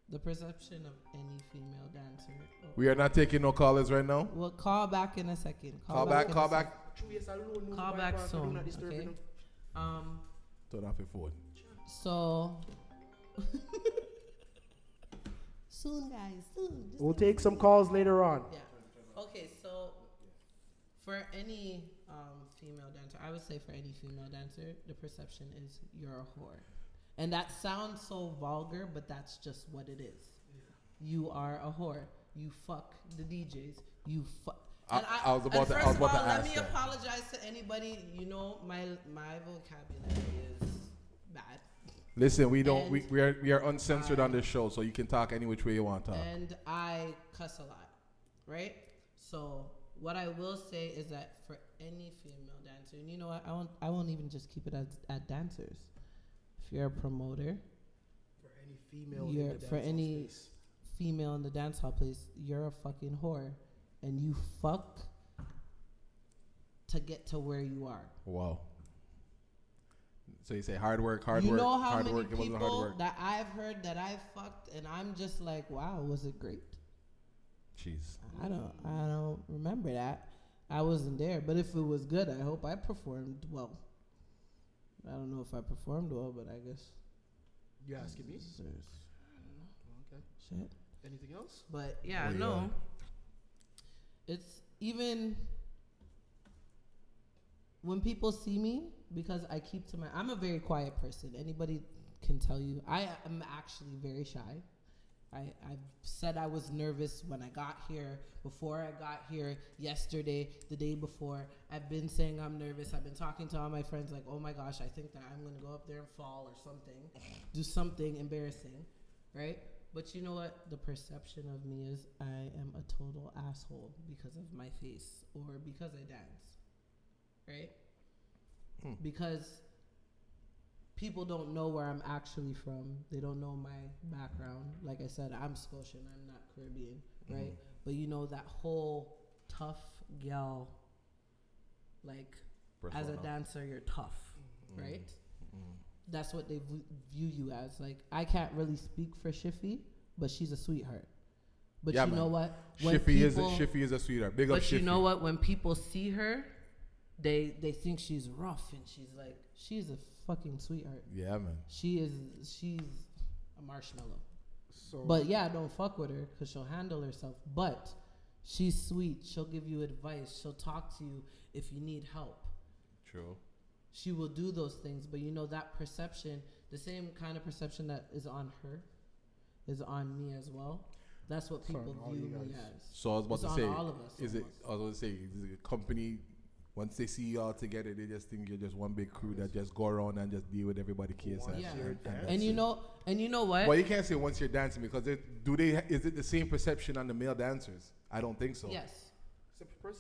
the perception of any female dancer. We are not taking no callers right now. Well, call back in a second. Call back. Call back soon. Okay. Turn off your phone. So soon, guys. Soon. Just We'll take some calls later on. Yeah. Okay, so for any female dancer, I would say for any female dancer, the perception is you're a whore. And that sounds so vulgar, but that's just what it is. You are a whore. You fuck the DJs. You fuck. I was about to First of all, let ask me that. apologize to anybody. You know, my vocabulary is bad. Listen, we don't. And We are uncensored on this show, so you can talk any which way you want to talk. And I cuss a lot, right? So what I will say is that for any female dancer, and you know what, I won't even just keep it at dancers. If you're a promoter, For any female you're in the for dancehall any space. female in the dance hall place, you're a fucking whore, and you fuck to get to where you are. Wow. So you say hard work. You know how hard many work, it wasn't hard people work. that I've heard that I fucked, and I'm just like, wow, was it great? Jeez. I don't remember that. I wasn't there, but if it was good, I hope I performed well. I don't know if I performed well, but I guess. You asking me? Okay. Shit. Anything else? But yeah, Oh, no. yeah. It's even when people see me, because I keep to I'm a very quiet person. Anybody can tell you I am actually very shy, I said I was nervous when I got here, before I got here, yesterday, the day before. I've been saying I'm nervous. I've been talking to all my friends like, oh my gosh, I think that I'm going to go up there and fall or something, do something embarrassing, right? But you know what? The perception of me is I am a total asshole because of my face or because I dance, right? Because people don't know where I'm actually from. They don't know my background. Like I said, I'm Scotian. I'm not Caribbean, right? But you know that whole tough gal, like as a dancer, you're tough, right? That's what they view you as. Like, I can't really speak for Shiffy, but she's a sweetheart. But you know what? Shiffy is a sweetheart. Big up Shiffy. But you know what? When people see her, they think she's rough, and she's a fucking sweetheart. Yeah, man. She's a marshmallow. So, but yeah, don't fuck with her because she'll handle herself. But she's sweet. She'll give you advice. She'll talk to you if you need help. True. She will do those things, but you know that perception, the same kind of perception that is on her, is on me as well. That's what people view me as. So I was about to say, all of us. is it a company? Once they see you all together, they just think you're just one big crew that just go around and just deal with everybody's case. And you know what? Well, you can't say once you're dancing because is it the same perception on the male dancers? I don't think so. Yes.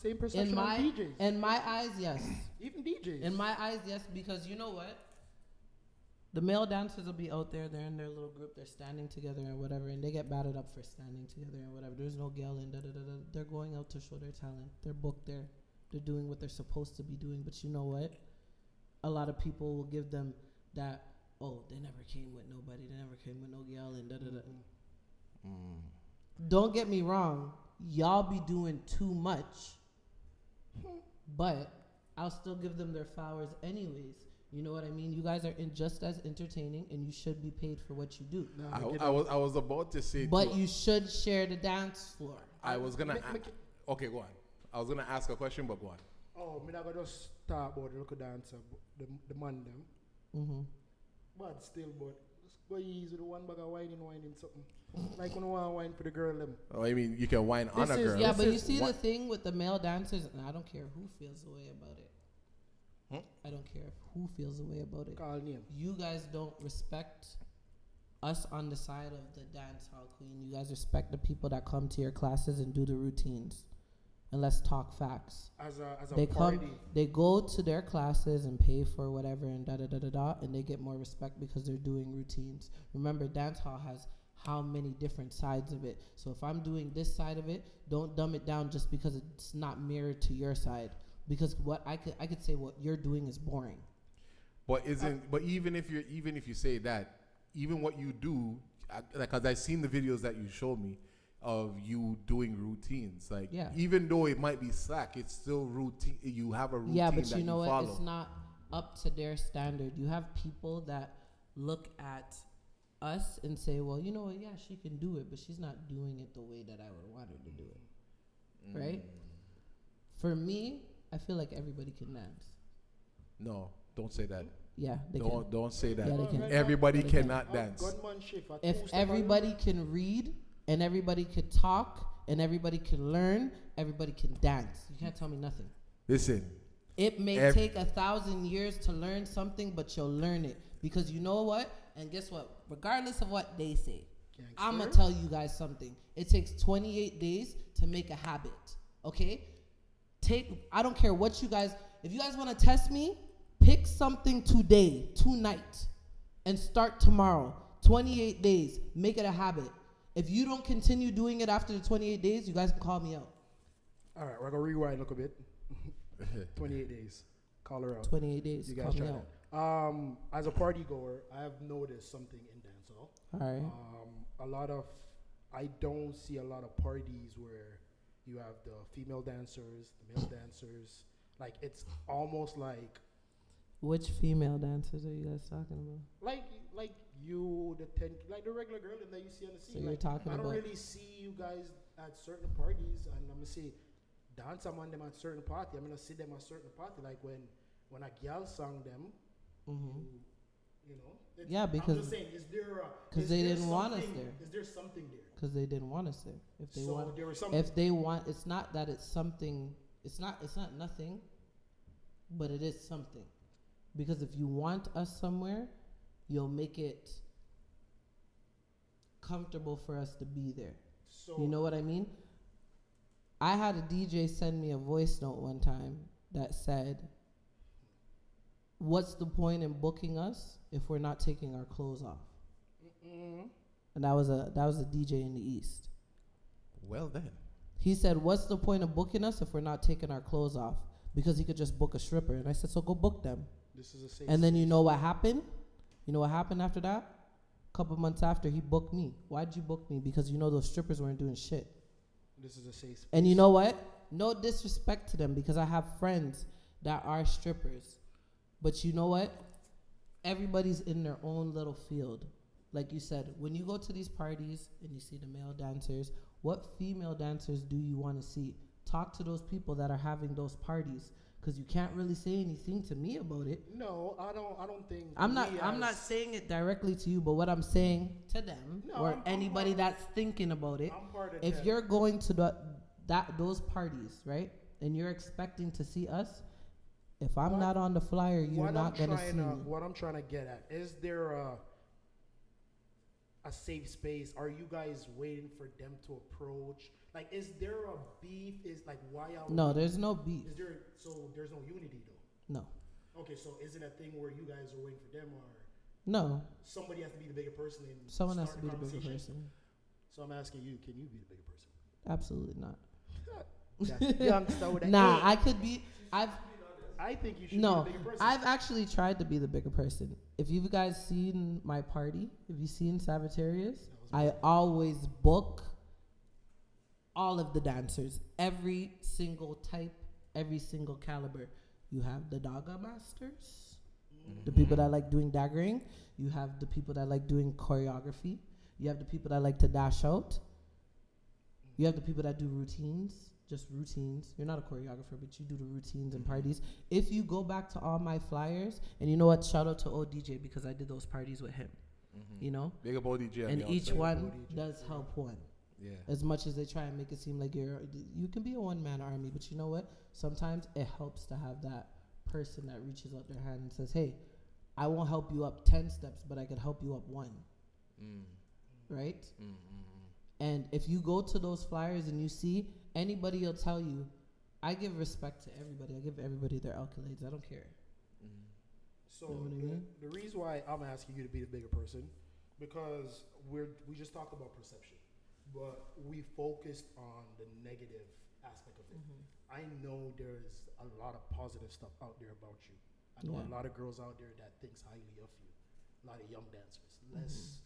Same perception on DJs. In my eyes, yes. Even DJs. In my eyes, yes, because you know what? The male dancers will be out there, they're in their little group, they're standing together and whatever, and they get batted up for standing together and whatever. There's no yelling, They're going out to show their talent. They're booked there. They're doing what they're supposed to be doing. But you know what? A lot of people will give them that, oh, they never came with nobody, they never came with no yelling, Don't get me wrong. Y'all be doing too much, but I'll still give them their flowers anyways. You know what I mean? You guys are just as entertaining, and you should be paid for what you do. I was about to say, but you should share the dance floor. I was gonna. Okay, go on. I was gonna ask a question, but go on. Oh, me not gonna just talk about the local dancer, the man them. But still, just go easy with the one bag of whining something. Like when I want to whine for the girl them. Oh, I mean, you can whine on a girl. Yeah, but you see the thing with the male dancers, and I don't care who feels the way about it. I don't care who feels the way about it. Call name. You guys don't respect us on the side of the Dancehall Queen. You guys respect the people that come to your classes and do the routines. And let's talk facts. As a they party. They go to their classes and pay for whatever and and they get more respect because they're doing routines. Remember, dancehall has how many different sides of it. So if I'm doing this side of it, don't dumb it down just because it's not mirrored to your side. Because what I could say what you're doing is boring. But even if you say that, even what you do, because I've seen the videos that you showed me of you doing routines. Like, even though it might be slack, it's still routine. You have a routine. Yeah, but that you know what? follow. It's not up to their standard. You have people that look at us and say, well, you know what? Yeah, she can do it, but she's not doing it the way that I would want her to do it. Right? For me, I feel like everybody can dance. No, don't say that. Yeah, they can. Don't say that. Yeah, they can. Everybody cannot dance. If everybody can read and everybody could talk and everybody can learn, everybody can dance. You can't tell me nothing. Listen. It may take 1,000 years to learn something, but you'll learn it. Because you know what? And guess what? Regardless of what they say, I'm going to tell you guys something. It takes 28 days to make a habit. Okay? I don't care what you guys, if you guys want to test me, pick something today, tonight, and start tomorrow. 28 days. Make it a habit. If you don't continue doing it after the 28 days, you guys can call me out. All right, we're going to rewind a little bit. 28 days. Call her out. 28 days. You guys try that. As a party goer, I have noticed something in dancehall. All right. I don't see a lot of parties where you have the female dancers, the male dancers. Like, it's almost like... Which female dancers are you guys talking about? Like you, like the regular girl that you see on the scene. So you're talking I don't about... really see you guys at certain parties, and I'm going to say, dance among them at certain party. I'm going to see them at certain party. Like when a girl sang them, You know? Yeah, I'm because just saying, is there because they didn't want us there. Is there something there? Because they didn't want us there. If they So want, there was something. if they want, it's not that it's something. It's not nothing, but it is something. Because if you want us somewhere, you'll make it comfortable for us to be there. So You know what I mean? I had a DJ send me a voice note one time that said, "What's the point in booking us if we're not taking our clothes off?" And that was a DJ in the East. Well then. He said, "What's the point of booking us if we're not taking our clothes off?" Because he could just book a stripper. And I said, "So go book them." This is a safe And then you space. know what happened? You know what happened after that? A couple months after, he booked me. Why'd you book me? Because you know those strippers weren't doing shit. This is a safe space. And you know what? No disrespect to them, because I have friends that are strippers. But you know what? Everybody's in their own little field. Like you said, when you go to these parties and you see the male dancers, what female dancers do you want to see? Talk to those people that are having those parties, because you can't really say anything to me about it. No, I don't think. I'm not saying it directly to you, but what I'm saying to them, No, or I'm anybody that's thinking about it, I'm part of if that. you're going to those parties, right, and you're expecting to see us, if I'm not on the flyer, you're not gonna see me. What I'm trying to get at, is there a safe space? Are you guys waiting for them to approach? Like, is there a beef? Is like, why are No, there's no beef. Is there, so there's no unity though? No. Okay, so is it a thing where you guys are waiting for them, or No. somebody has to be the bigger person and Someone has start to be a the bigger conversation? person. So I'm asking you, can you be the bigger person? Absolutely not. That's youngster with a Nah, A. I could be. I think you should No, be the bigger person. I've actually tried to be the bigger person. If you've guys seen my party, if you've seen Sagittarius, I always book all of the dancers, every single type, every single caliber. You have the Daga masters, the people that like doing daggering. You have the people that like doing choreography. You have the people that like to dash out. You have the people that do routines, just routines. You're not a choreographer, but you do the routines and parties. If you go back to all my flyers, and you know what, shout out to ODJ, because I did those parties with him. You know? Big up ODJ. And each one does help one. Yeah. As much as they try and make it seem like you can be a one-man army, but you know what? Sometimes it helps to have that person that reaches out their hand and says, "Hey, I won't help you up 10 steps, but I can help you up 1." Right? And if you go to those flyers and you see, anybody will tell you, I give respect to everybody. I give everybody their accolades. I don't care. So You know what I mean? the reason why I'm asking you to be the bigger person, because we just talked about perception, but we focused on the negative aspect of it. I know there's a lot of positive stuff out there about you. I know a lot of girls out there that thinks highly of you. A lot of young dancers. Let's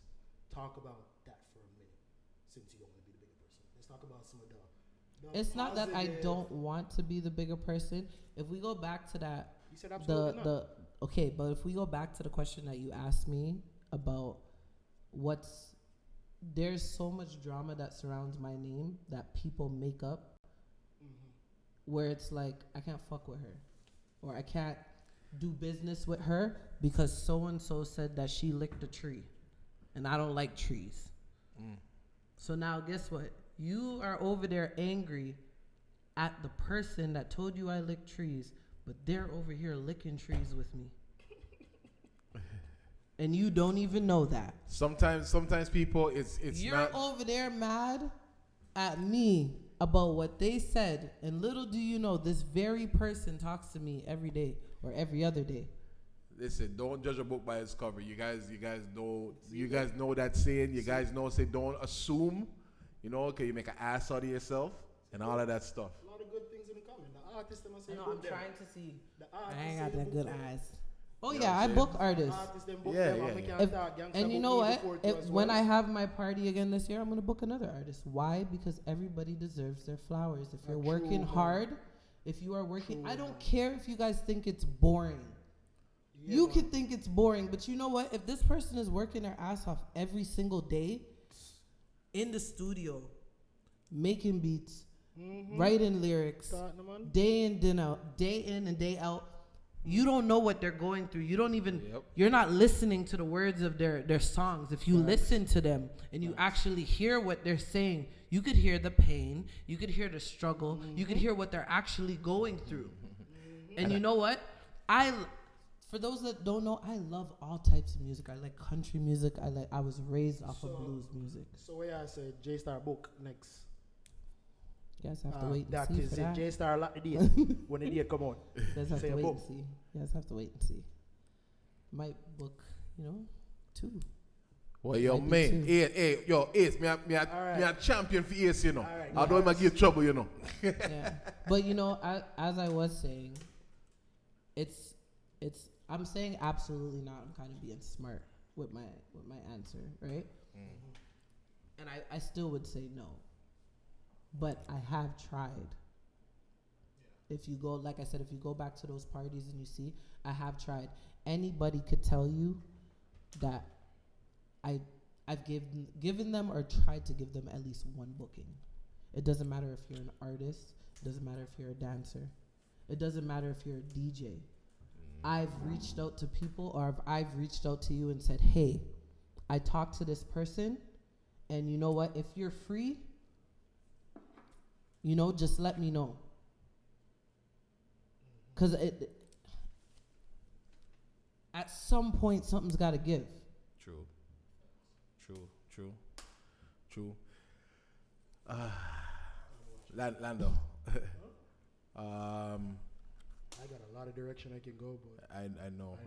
talk about that for a minute, since you don't want to be the bigger person. Let's talk about some of the It's not that I positive- don't want to be the bigger person. If we go back to that, You said absolutely not. okay, but if we go back to the question that you asked me about there's so much drama that surrounds my name that people make up, where it's like, I can't fuck with her, or I can't do business with her because so and so said that she licked a tree, and I don't like trees. So now guess what? You are over there angry at the person that told you I lick trees, but they're over here licking trees with me. And you don't even know that. Sometimes people, it's You're not. over there mad at me about what they said, and little do you know, this very person talks to me every day or every other day. Listen, don't judge a book by its cover. You guys know that saying. You guys know, say, don't assume. You know, okay, you make an ass out of yourself and all of that stuff. A lot of good things in common. The artists, them say, I know, book I'm them. trying to see. The I artists ain't say got that book good them. eyes. Oh You know yeah, what I I'm book saying? artists. Artists, them book Yeah, them, yeah, and we yeah. can't talk gangster And you book know me what? before too as When well. I have my party again this year, I'm gonna book another artist. Why? Because everybody deserves their flowers. If you're True, working man. hard, if you are working, True, I don't man. care if you guys think it's boring. Yeah, You man. can think it's boring, but you know what? If this person is working their ass off every single day in the studio, making beats, writing lyrics, Starting them on. day in and day out, You don't know what they're going through. You don't even, you're not listening to the words of their songs. If you listen to them and you actually hear what they're saying, you could hear the pain, you could hear the struggle, you could hear what they're actually going through. And you know what? For those that don't know, I love all types of music. I like country music. I was raised off of blues music. So where I said J-Star book next. You guys have to wait and that see is for it. that. J-Star lock the date when the date come out. You guys have Say to a wait book. and see. You guys have to wait and see. Might book, 2. Well, yo, man, Ace, me a champion for Ace, you know. Right, I don't want to give trouble, you know. Yeah. But as I was saying, I'm saying absolutely not. I'm kind of being smart with my answer, right? And I still would say no. But I have tried. If you go, like I said, if you go back to those parties and you see, I have tried. Anybody could tell you that I've given them or tried to give them at least one booking. It doesn't matter if you're an artist. It doesn't matter if you're a dancer. It doesn't matter if you're a DJ. I've reached out to people, or I've reached out to you and said, hey, I talked to this person, and you know what? If you're free, just let me know. Because at some point, something's got to give. True. Lando. I got a lot of direction I can go, but I know.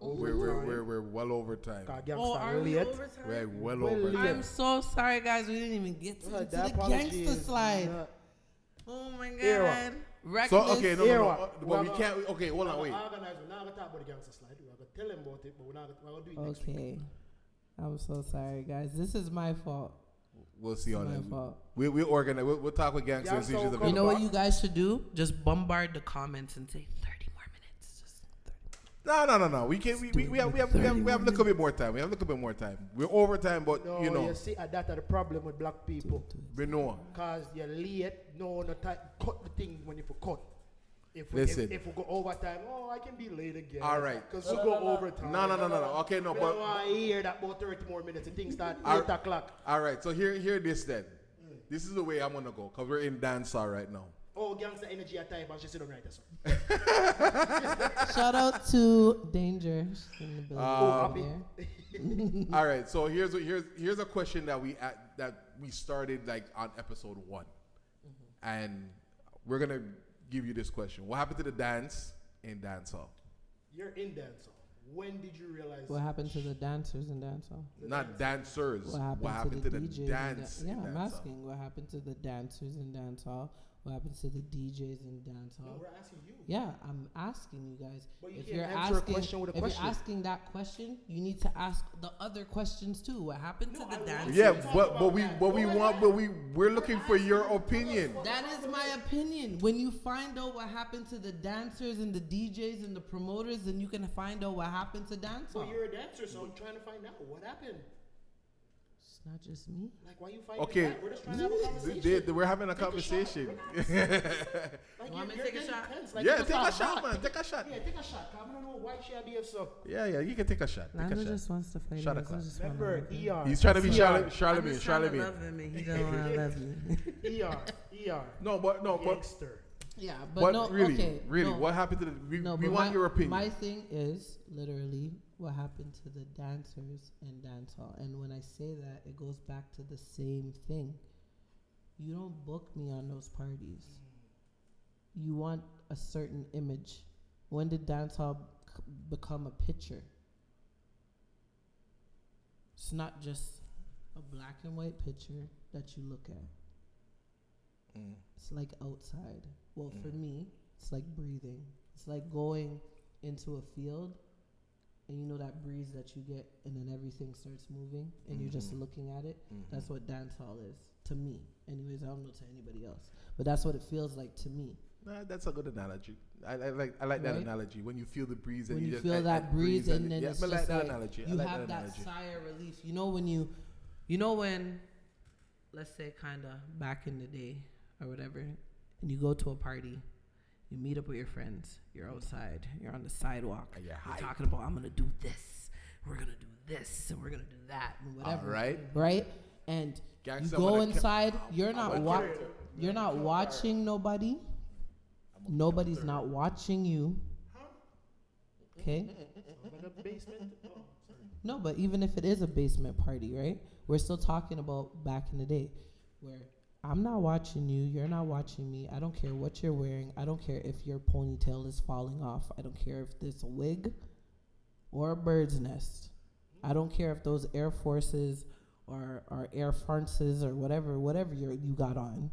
We're We're well over time. Are we over time? We're well over time. I'm so sorry, guys. We didn't even get to the Gangster Slide. Oh my God. Reckless. So okay, no. But we can't. Okay, hold on, wait. We're not gonna talk about the Gangster Slide. We're gonna tell him about it, but we're gonna do it next week. Okay. I'm so sorry, guys. This is my fault. We'll see on that. My fault. We organize. We'll talk with Gangster and see if she's available. You know what you guys should do? Just bombard the comments and say 30 more minutes. Just 30 No. We can. We have a little bit more time. We're over time, but you see, that's the problem with black people. We know. Cause you're late. No time. Cut the thing when you cut. If we go overtime, I can be late again. All right. Because we go overtime. No. Okay, no. But I hear that about 30 more minutes and things start 8 o'clock. All right. So hear this then. This is the way I'm gonna go, cause we're in dancehall right now. Oh, Gangster energy at time, but she sit on right there. Shout out to Danger in the building. All right. So here's a question that we started like on episode 1, and we're gonna give you this question. What happened to the dance in dancehall? You're in dancehall. When did you realize? What happened to the dancers in dancehall? Not dancers. What happened to the DJs dance? in I'm dancehall? asking. What happened to the dancers in dancehall? What happened to the DJs in dancehall? No, we're asking you. Yeah, I'm asking you guys. But you if can't you're answer asking, a question with a question. If you're asking that question, you need to ask the other questions too. What happened to the dancers? Yeah, we're looking for your opinion. That is my opinion. When you find out what happened to the dancers and the DJs and the promoters, then you can find out what happened to dancehall. So you're a dancer, so I'm trying to find out what happened. It's not just me. Like, why you fighting Okay, that? We're just trying to have a conversation. We're having a conversation. Like, You want me to take a shot? Like, Yeah, take a shot, man. Take a shot. Yeah, take a shot. I don't know why she be so. Yeah, you can take a shot. Take Lando a shot. just wants to fight. Shot o'clock. Remember, ER. He's trying to be I'm Charlemagne. just trying to love him and he don't want to love me. ER. No, Gangster. Yeah, but no, really, okay, really, no. what happened to the? We want your opinion. My thing is literally what happened to the dancers in dancehall, and when I say that, it goes back to the same thing. You don't book me on those parties. You want a certain image. When did dancehall become a picture? It's not just a black and white picture that you look at. It's like outside. Well, for me, it's like breathing. It's like going into a field and you know that breeze that you get and then everything starts moving and you're just looking at it. That's what dancehall is to me. Anyways, I don't know to anybody else, but that's what it feels like to me. Nah, that's a good analogy. I like that analogy. When you feel the breeze and when you you just feel that breeze and then it's I just like that like analogy. you I like have that analogy. sigh of relief. You know when, let's say kind of back in the day or whatever, and you go to a party You meet up with your friends. You're outside. You're on the sidewalk. And You're hype. talking about, I'm going to do this. We're going to do this. And we're going to do that. And whatever. All right. Right? And Gangsta, you go I'm gonna inside. ca- You're not watching nobody. Nobody's not watching you. Okay? Like a basement. Oh, sorry. No, but even if it is a basement party, right? We're still talking about back in the day where I'm not watching you, you're not watching me. I don't care what you're wearing. I don't care if your ponytail is falling off. I don't care if it's a wig or a bird's nest. I don't care if those Air Forces or Air Frances or whatever you got on.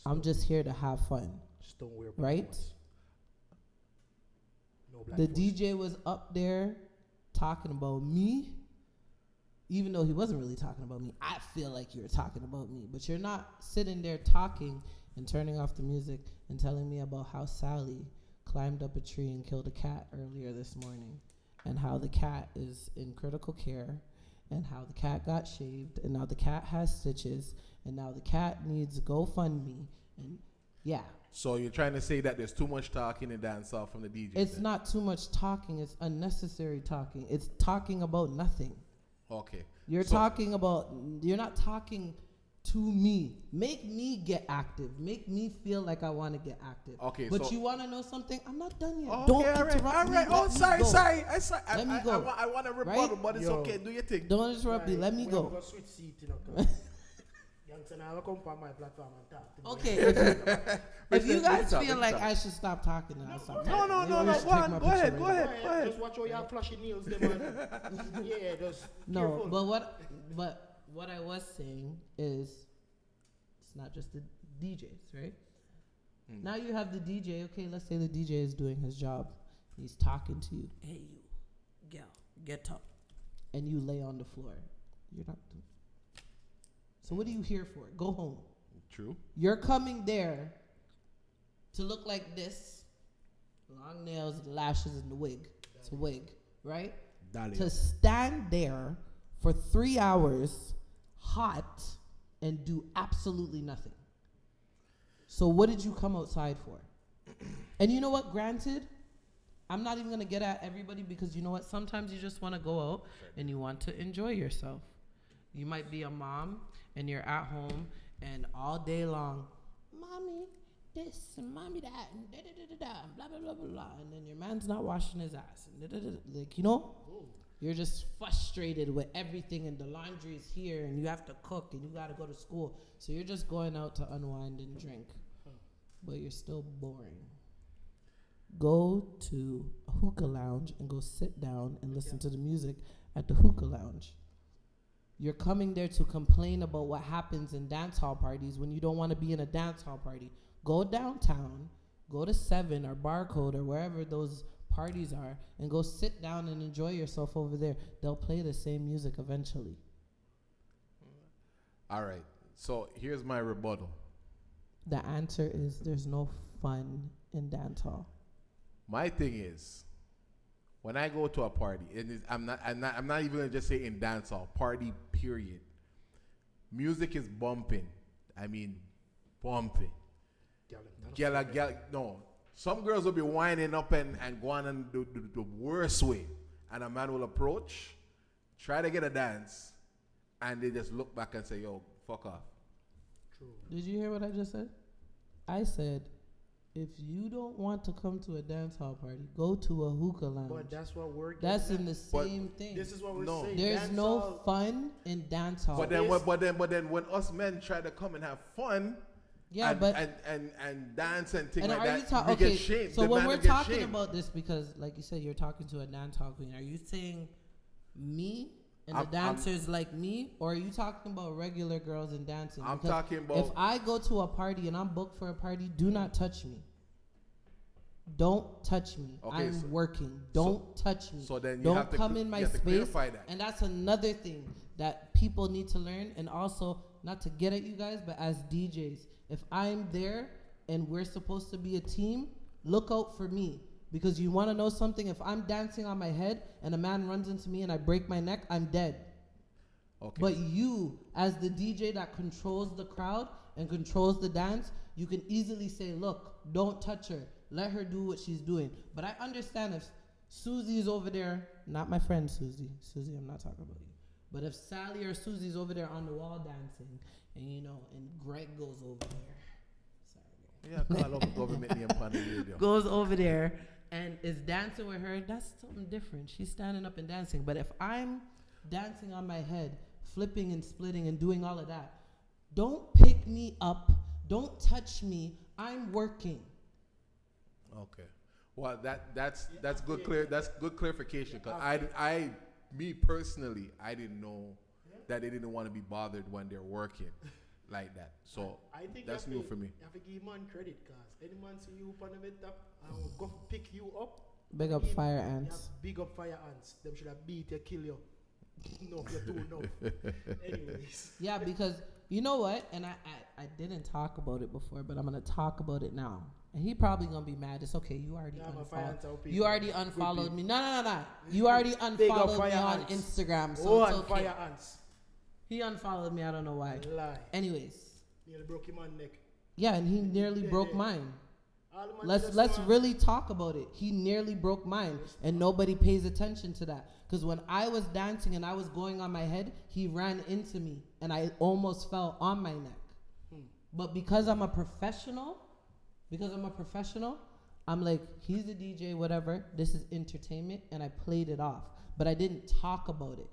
I'm just here to have fun, Just don't wear right? ones. No black The forces. DJ was up there talking about me, even though he wasn't really talking about me. I feel like you were talking about me, but you're not sitting there talking and turning off the music and telling me about how Sally climbed up a tree and killed a cat earlier this morning, and how the cat is in critical care, and how the cat got shaved, and now the cat has stitches, and now the cat needs GoFundMe, and yeah. So you're trying to say that there's too much talking in dancehall from the DJ? It's then? not too much talking. It's unnecessary talking. It's talking about nothing. Okay. You're not talking to me. Make me get active. Make me feel like I want to get active. Okay, But so- you want to know something? I'm not done yet. Okay, Don't all right, interrupt all me. right. Oh, Let me sorry. go. Let me go. I want to rebuttal, Right? but it's Yo. okay. Do your thing. Don't interrupt me. Let me We go. have got switch seat, you know. Youngster, now I come on my platform and talk to me. Okay, if you guys Talk, feel like talk. I should stop talking, then I'll stop No, talking. no, Maybe no, we no. should Go take on. my Go ahead. picture Go right ahead. now. Go ahead. Just watch how you flashy nails, them, man. Yeah, just No, careful. but what I was saying is, it's not just the DJs, right? Now you have the DJ. Okay, let's say the DJ is doing his job. He's talking to you. Hey, you, gal, get up, and you lay on the floor. You're not. So what are you here for? Go home. True. You're coming there to look like this. Long nails, lashes, and the wig. It's a wig, right? To stand there for 3 hours, hot, and do absolutely nothing. So what did you come outside for? And you know what? Granted, I'm not even going to get at everybody because you know what? Sometimes you just want to go out and you want to enjoy yourself. You might be a mom and you're at home and all day long, mommy this and mommy that and da-da-da-da-da, and blah, blah, blah, blah, blah. And then your man's not washing his ass. And da-da-da-da. Like, you know, you're just frustrated with everything and the laundry is here and you have to cook and you got to go to school. So you're just going out to unwind and drink. But you're still boring. Go to a hookah lounge and go sit down and listen to the music at the hookah lounge. You're coming there to complain about what happens in dance hall parties when you don't want to be in a dance hall party. Go downtown, go to 7 or Barcode or wherever those parties are, and go sit down and enjoy yourself over there. They'll play the same music eventually. All right. So here's my rebuttal. The answer is there's no fun in dance hall. My thing is, when I go to a party, I'm not even gonna just say in dancehall party. Period. Music is bumping. I mean, bumping. No. Some girls will be winding up and going on the worst way, and a man will approach, try to get a dance, and they just look back and say, "Yo, fuck off." Did you hear what I just said? I said, if you don't want to come to a dance hall party, go to a hookah lounge. But that's what we're getting That's at. in the same thing. This is what we're No. saying. There's no Dancehall- fun in dance hall. But then when us men try to come and have fun, yeah, and, but and dance and things and like are you that, talking? we Okay, get shamed. so The when man we're will get talking shamed. about this, because like you said, you're talking to a dancehall queen. Are you saying me and the I'm- dancers like me, or are you talking about regular girls and dancing? I'm Because talking about- if I go to a party and I'm booked for a party, do not touch me. Don't touch me. Okay, I'm so- working. Don't touch me. so then you don't have to come cl- in my you have to space. clarify that. And that's another thing that people need to learn. And also, not to get at you guys, but as DJs, if I'm there and we're supposed to be a team, look out for me. Because you want to know something? If I'm dancing on my head and a man runs into me and I break my neck, I'm dead. Okay. But you, as the DJ that controls the crowd, and controls the dance, you can easily say, look, don't touch her. Let her do what she's doing. But I understand if Susie's over there, not my friend Susie. Susie, I'm not talking about you. But if Sally or Susie's over there on the wall dancing, and and Greg goes over there. Sorry. Yeah, call up government name on the radio. Goes over there and is dancing with her, that's something different. She's standing up and dancing. But if I'm dancing on my head, flipping and splitting and doing all of that, don't pick me up. Don't touch me. I'm working. Okay. Well, that's good. That's good clarification. Cause me personally, I didn't know that they didn't want to be bothered when they're working like that. So I think that's new for me. You have to give man credit, cause any man see you up on the bed top, I will go pick you up. Big up fire ants. Big up fire ants. Them should have beat you, kill you. No, you're too no. Anyways. Yeah, because you know what? And I didn't talk about it before, but I'm gonna talk about it now. And he probably gonna be mad. It's okay. You already unfollowed. You already unfollowed me. No. You already unfollowed me on Instagram. So it's okay. Fire ants. He unfollowed me. I don't know why. Lie. Anyways. Nearly broke his man's neck. Yeah, and he nearly broke mine. Let's really talk about it. He nearly broke mine, and nobody pays attention to that. Because when I was dancing and I was going on my head, he ran into me, and I almost fell on my neck. But because I'm a professional, I'm like, he's a DJ, whatever. This is entertainment, and I played it off. But I didn't talk about it.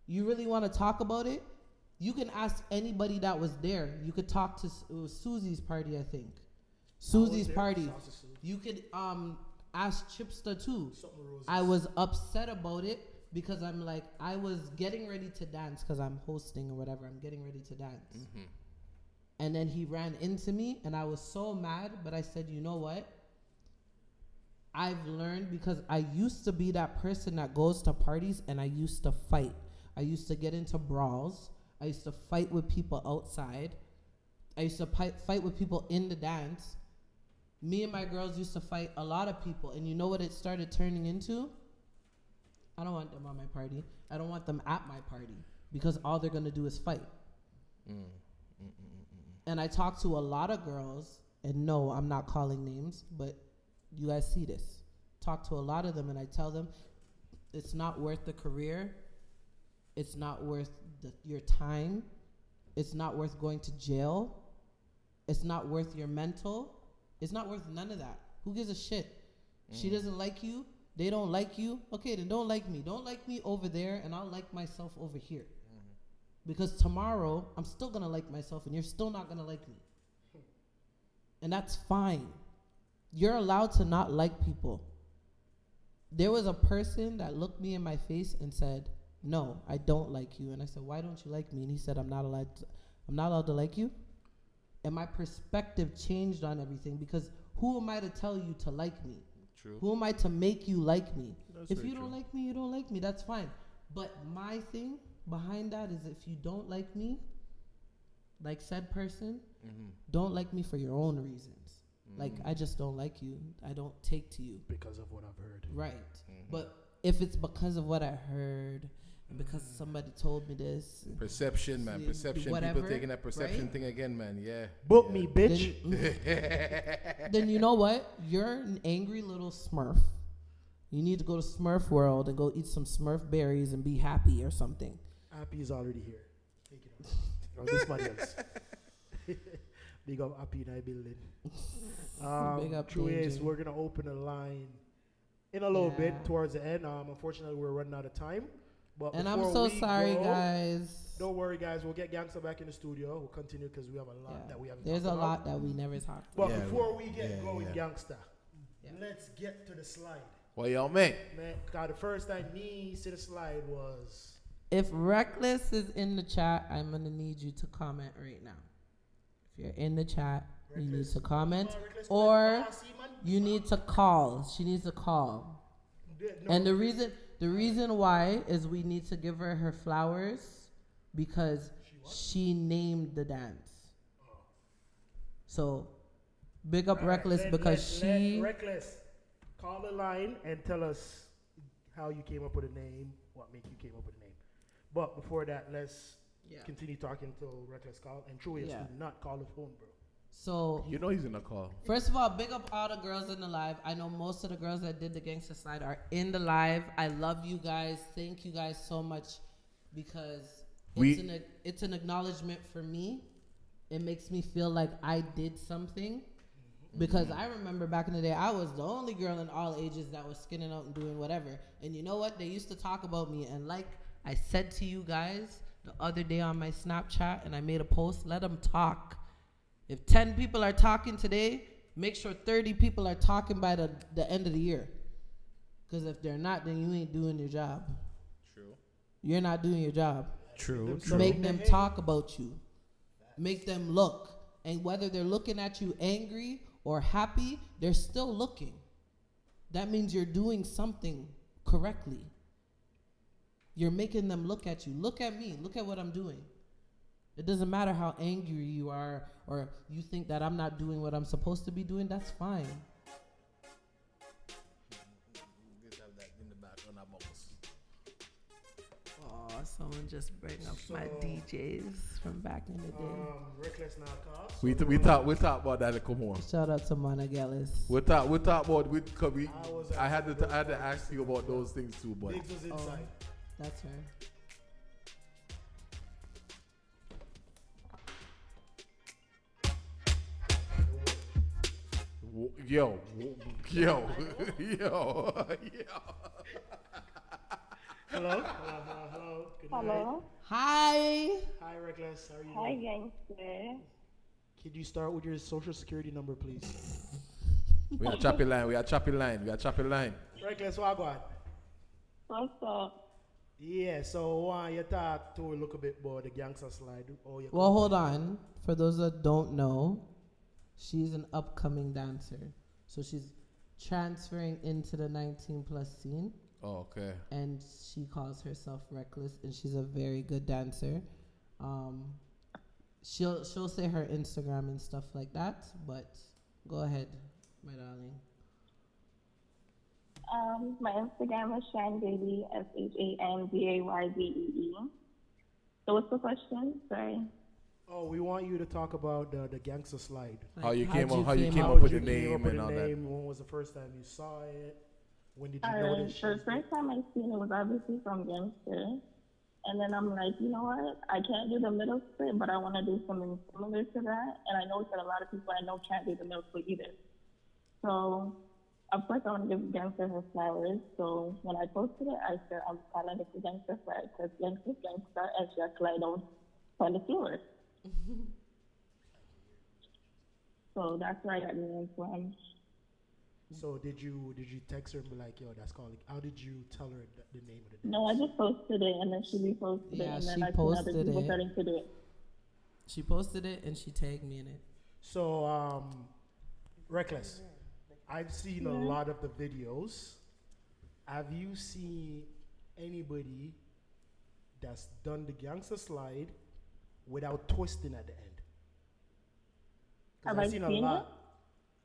You really want to talk about it? You can ask anybody that was there. You could talk to it was Susie's party, I think. Susie's party. You could ask Chipster too. I was upset about it because I'm like, I was getting ready to dance because I'm hosting or whatever. I'm getting ready to dance. And then he ran into me and I was so mad, but I said, you know what? I've learned because I used to be that person that goes to parties and I used to fight. I used to get into brawls. I used to fight with people outside. I used to fight with people in the dance. Me and my girls used to fight a lot of people. And you know what it started turning into? I don't want them on my party. I don't want them at my party because all they're going to do is fight. And I talk to a lot of girls, and no, I'm not calling names, but you guys see this. Talk to a lot of them, and I tell them it's not worth the career. It's not worth your time. It's not worth going to jail. It's not worth your mental. It's not worth none of that. Who gives a shit? She doesn't like you. They don't like you. Okay, then don't like me. Don't like me over there, and I'll like myself over here. Because tomorrow, I'm still going to like myself, and you're still not going to like me. And that's fine. You're allowed to not like people. There was a person that looked me in my face and said, no, I don't like you. And I said, why don't you like me? And he said, I'm not allowed to like you. And my perspective changed on everything because who am I to tell you to like me? True. Who am I to make you like me? That's if you don't like me, you don't like me. That's fine. But my thing behind that is if you don't like me, like said person, don't like me for your own reasons. Like, I just don't like you. I don't take to you. Because of what I've heard. Right. But if it's because of what I heard, and because somebody told me this. Perception, man. Perception. Whatever, people taking that perception right? thing again, man. Yeah. Book me, bitch. Then you know what? You're an angry little Smurf. You need to go to Smurf World and go eat some Smurf berries and be happy or something. Happy is already here. Take it off. This somebody else. Big up Happy in our building. Big up True is, Danger. we're going to open a line in a little bit towards the end. Unfortunately, we're running out of time. But and I'm so sorry, guys. Don't worry, guys. We'll get Gangster back in the studio. We'll continue because we have a lot that we haven't There's talked a about. lot that we never talked But about. before we get going, Gangster, let's get to the slide. What y'all make? Man, God, the first time me see the slide was... If Reckless is in the chat, I'm going to need you to comment right now. If you're in the chat, you need to comment. Or you need to call. She needs to call. And the reason why is we need to give her her flowers because she named the dance. So big up Reckless because she... Reckless, call the line and tell us how you came up with a name, what made you came up with a name. But before that, let's continue talking till Reckless call. And Troyes, do not call the phone, bro. So You know he's in a call. first of all, big up all the girls in the live. I know most of the girls that did the Gangster Slide are in the live. I love you guys. Thank you guys so much because it's an acknowledgement for me. It makes me feel like I did something. Because I remember back in the day, I was the only girl in all ages that was skinning out and doing whatever. And you know what? They used to talk about me. And like I said to you guys the other day on my Snapchat, and I made a post, let them talk. If 10 people are talking today, make sure 30 people are talking by the end of the year. Because if they're not, then you ain't doing your job. True. You're not doing your job. True. Make them talk about you. Make them look. And whether they're looking at you angry or happy, they're still looking. That means you're doing something correctly. You're making them look at you. Look at me. Look at what I'm doing. It doesn't matter how angry you are or you think that I'm not doing what I'm supposed to be doing. That's fine. Oh, someone just bring up my DJs from back in the day. Reckless now call. We talk about that a little more. Shout out to Mana Gellis. We talk about I had to ask you about those things too, but Biggs was inside. That's her. Yo. Hello. Good Hello. night. Hi. Hi, Reckless. How are you Hi, doing? gangster. Could you start with your social security number, please? We are choppy line. Reckless, what go What's up? Yeah, so you talk to a little bit about the Gangster Slide. Well, hold on. For those that don't know, she's an upcoming dancer. So she's transferring into the 19 plus scene. Oh, okay. And she calls herself Reckless, and she's a very good dancer. She'll say her Instagram and stuff like that, but go ahead, my darling. My Instagram is ShanDaily, ShanDayzee. So what's the question? Sorry. Oh, we want you to talk about the Gangster Slide. How you came up With with the name and all that. When was the first time you saw it? When did you notice? The first time I seen it was obviously from Gangster. And then I'm like, you know what? I can't do the middle split, but I want to do something similar to that. And I know that a lot of people I know can't do the middle split either. So, of course, I want to give Gangster her flowers. So when I posted it, I said, I'm calling it the Gangster Slide because Gangster's Gangster and she slide out on the floor. So that's where I got the name from. So did you text her and be like, yo, that's called? How did you tell her the name of the dance? No, I just posted it and then she reposted it and then I seen other people starting to do it. She posted it and she tagged me in it. So, Reckless, I've seen a lot of the videos. Have you seen anybody that's done the Gangster Slide without twisting at the end? Have I seen a lot? It?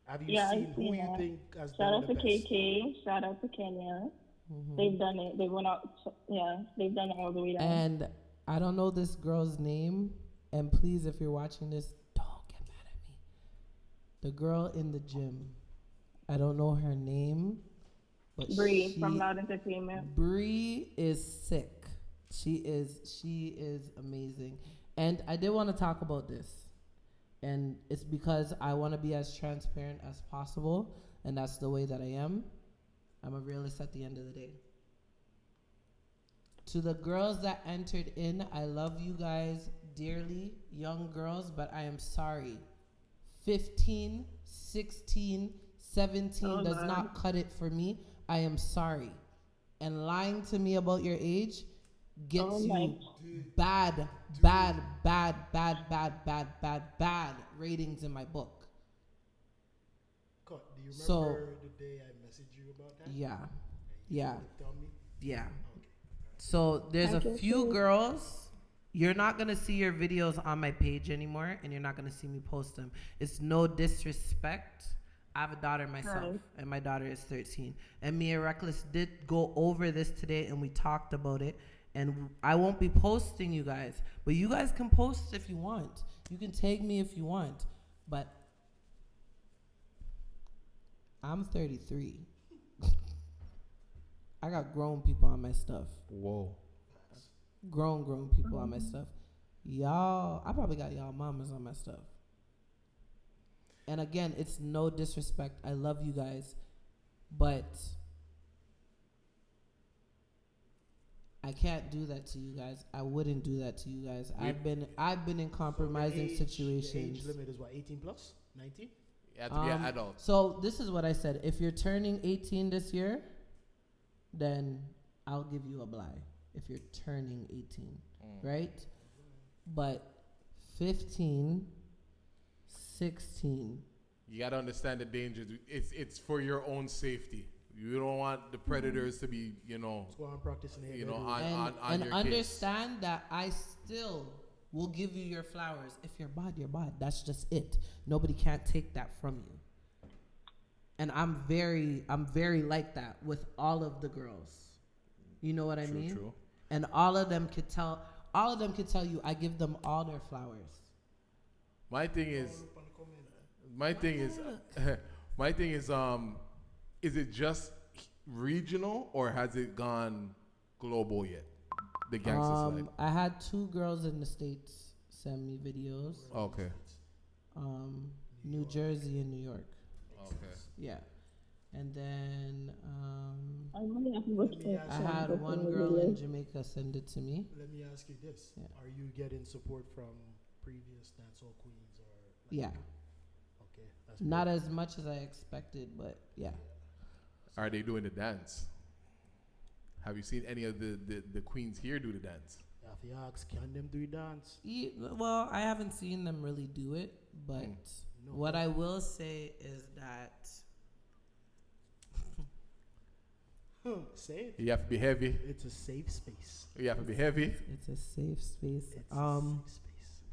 Have you seen who you think has Shout done out the to best? KK. Shout out to Kenya. They've done it. They went out. They've done it all the way down. And I don't know this girl's name. And please, if you're watching this, don't get mad at me. The girl in the gym. I don't know her name. But Bree from Loud Entertainment. Bree is sick. She is amazing. And I did want to talk about this. And it's because I want to be as transparent as possible. And that's the way that I am. I'm a realist at the end of the day. To the girls that entered in, I love you guys dearly, young girls, but I am sorry. 15, 16, 17 does not cut it for me. I am sorry. And lying to me about your age gets you bad ratings in my book. Do you remember the day I messaged you about that? Yeah. So there's a few girls. You're not going to see your videos on my page anymore, and you're not going to see me post them. It's no disrespect. I have a daughter myself, and my daughter is 13. And me and Reckless did go over this today, and we talked about it. and I won't be posting you guys, but you guys can post if you want. You can tag me if you want, but I'm 33. I got grown people on my stuff. Whoa. Grown people on my stuff. Y'all, I probably got y'all mamas on my stuff. And again, it's no disrespect. I love you guys, but I can't do that to you guys. I wouldn't do that to you guys. I've been in compromising situations. The age limit is what, 18 plus? 19? You have to be an adult. So this is what I said. If you're turning 18 this year, then I'll give you a bly. If you're turning 18, right? But 15, 16. You gotta understand the dangers. It's for your own safety. You don't want the predators to be, Let's go on practicing here. On your understand kids. that I still will give you your flowers. If you're bad, you're bad. That's just it. Nobody can't take that from you. And I'm very like that with all of the girls. You know what I mean? True. And all of them could tell you I give them all their flowers. My thing is, is it just regional or has it gone global yet? The Gangster Slide. I had 2 girls in the States send me videos. Okay. New Jersey and New York. Okay. Yeah. And then I had one girl in Jamaica send it to me. Let me ask you this. Yeah. Are you getting support from previous Dancehall Queens? Yeah. Okay. That's Not as much as I expected, but yeah. Are they doing the dance? Have you seen any of the queens here do the dance? If you ask, can them do dance? Well, I haven't seen them really do it, but what I will say is that say it. You have to be heavy. It's a safe space. You have to be heavy. It's a safe space. It's a safe space.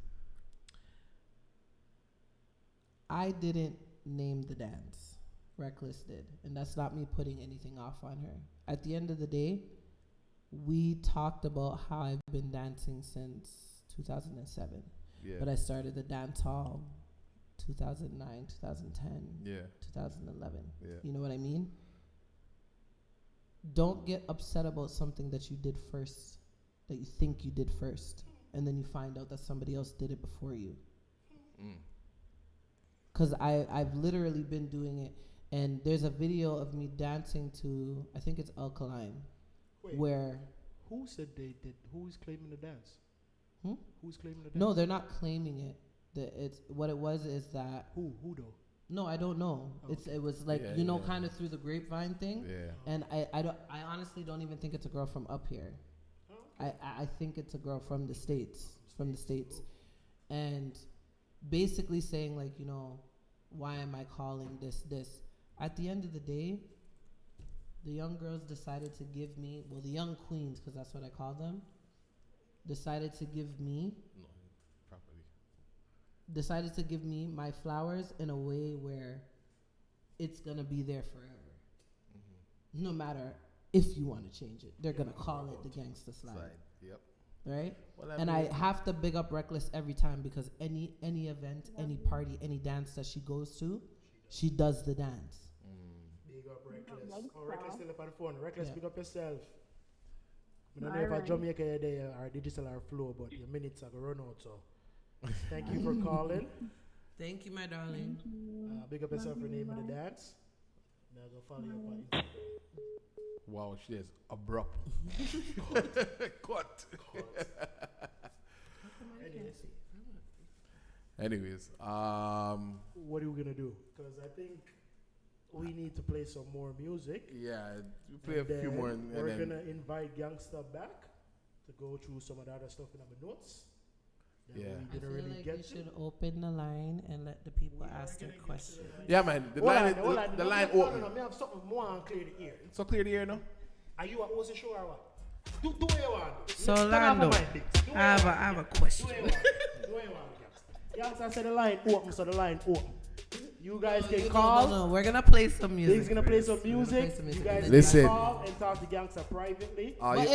I didn't name the dance. Reckless did. And that's not me putting anything off on her. At the end of the day, we talked about how I've been dancing since 2007. Yeah. But I started the dance hall 2009, 2010, 2011. Yeah. You know what I mean? Don't get upset about something that you did first, that you think you did first, and then you find out that somebody else did it before you. Because I've literally been doing it, and there's a video of me dancing to, I think it's Alkaline, where... Who said they did? Who's claiming the dance? Who's claiming the dance? No, they're not claiming it. It's what it was is that... Who though? No, I don't know. It was like, kind of through the grapevine thing. Yeah. And I honestly don't even think it's a girl from up here. I think it's a girl from the States. And basically saying like, why am I calling this? At the end of the day, the young girls decided to give me, the young queens, because that's what I call them, decided to give me my flowers in a way where it's going to be there forever. No matter if you want to change it. They're going to call it the Gangster Slide. Yep. Right? And I have to big up Reckless every time because any event, any party, any dance that she goes to, she does the dance. Big up Reckless. Reckless still up on the phone. Reckless, big up yourself. I don't know if I Jamaica you're there or digital or flow, but your minutes are going to run out, so... Thank you for calling. Thank you, my darling. Big up yourself for the name of the dance. Now go follow you up on Instagram. Wow, she is abrupt. Cut. Anyways, what are we gonna do? Because I think we need to play some more music. Yeah, we play a few more. And we're gonna invite Gangster back to go through some of the other stuff in our notes. I feel like you should open the line and let the people ask their questions. Yeah, man. The line open. No, I have something more and clear the ear. So clear the ear now. Are you a OC show or what? Do what you want. So Lando, I have a question. Do what you want. Gangster said the line open, so the line open. You guys can call. No, we're gonna play some music. He's gonna play some music. You guys Listen. can call and talk to Gangster privately. But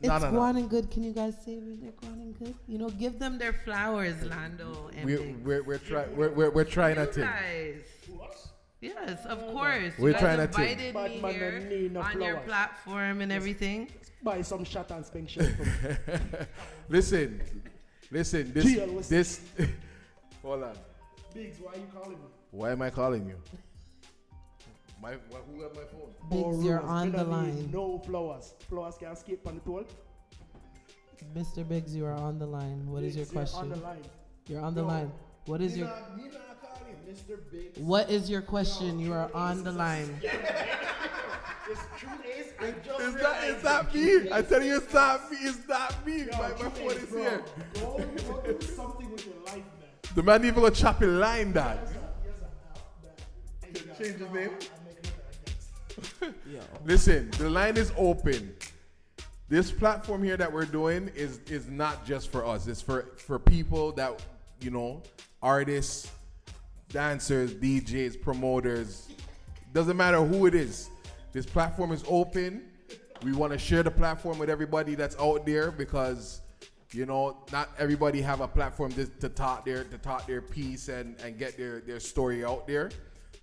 It's going good. Can you guys say they're going good? You know, give them their flowers, Lando. And we're trying to take. Yes, of course. We're you trying guys to take. invited me here on your platform and everything. Buy some shot and spink shit for me. Listen. This. Hold on. Biggs, why are you calling me? Why am I calling you? Who got my phone? Biggs, you're on the line. No flowers. Flowers can't skip on the toll. Mr. Biggs, you are on the line. What is your question? You're on the line. You're on the line. What is your... Me not calling Mr. Biggs. What is your question? You are on the line. It's true Ace. It's not me. I tell you, it's not me. It's not me. My phone is here. Go do something with your life, man. The man even a chopping line, Dad. Change his name. Listen, the line is open. This platform here that we're doing is not just for us. It's for people that, you know, artists, dancers, DJs, promoters. Doesn't matter who it is. This platform is open. We want to share the platform with everybody that's out there because, you know, not everybody have a platform to talk their piece and get their story out there.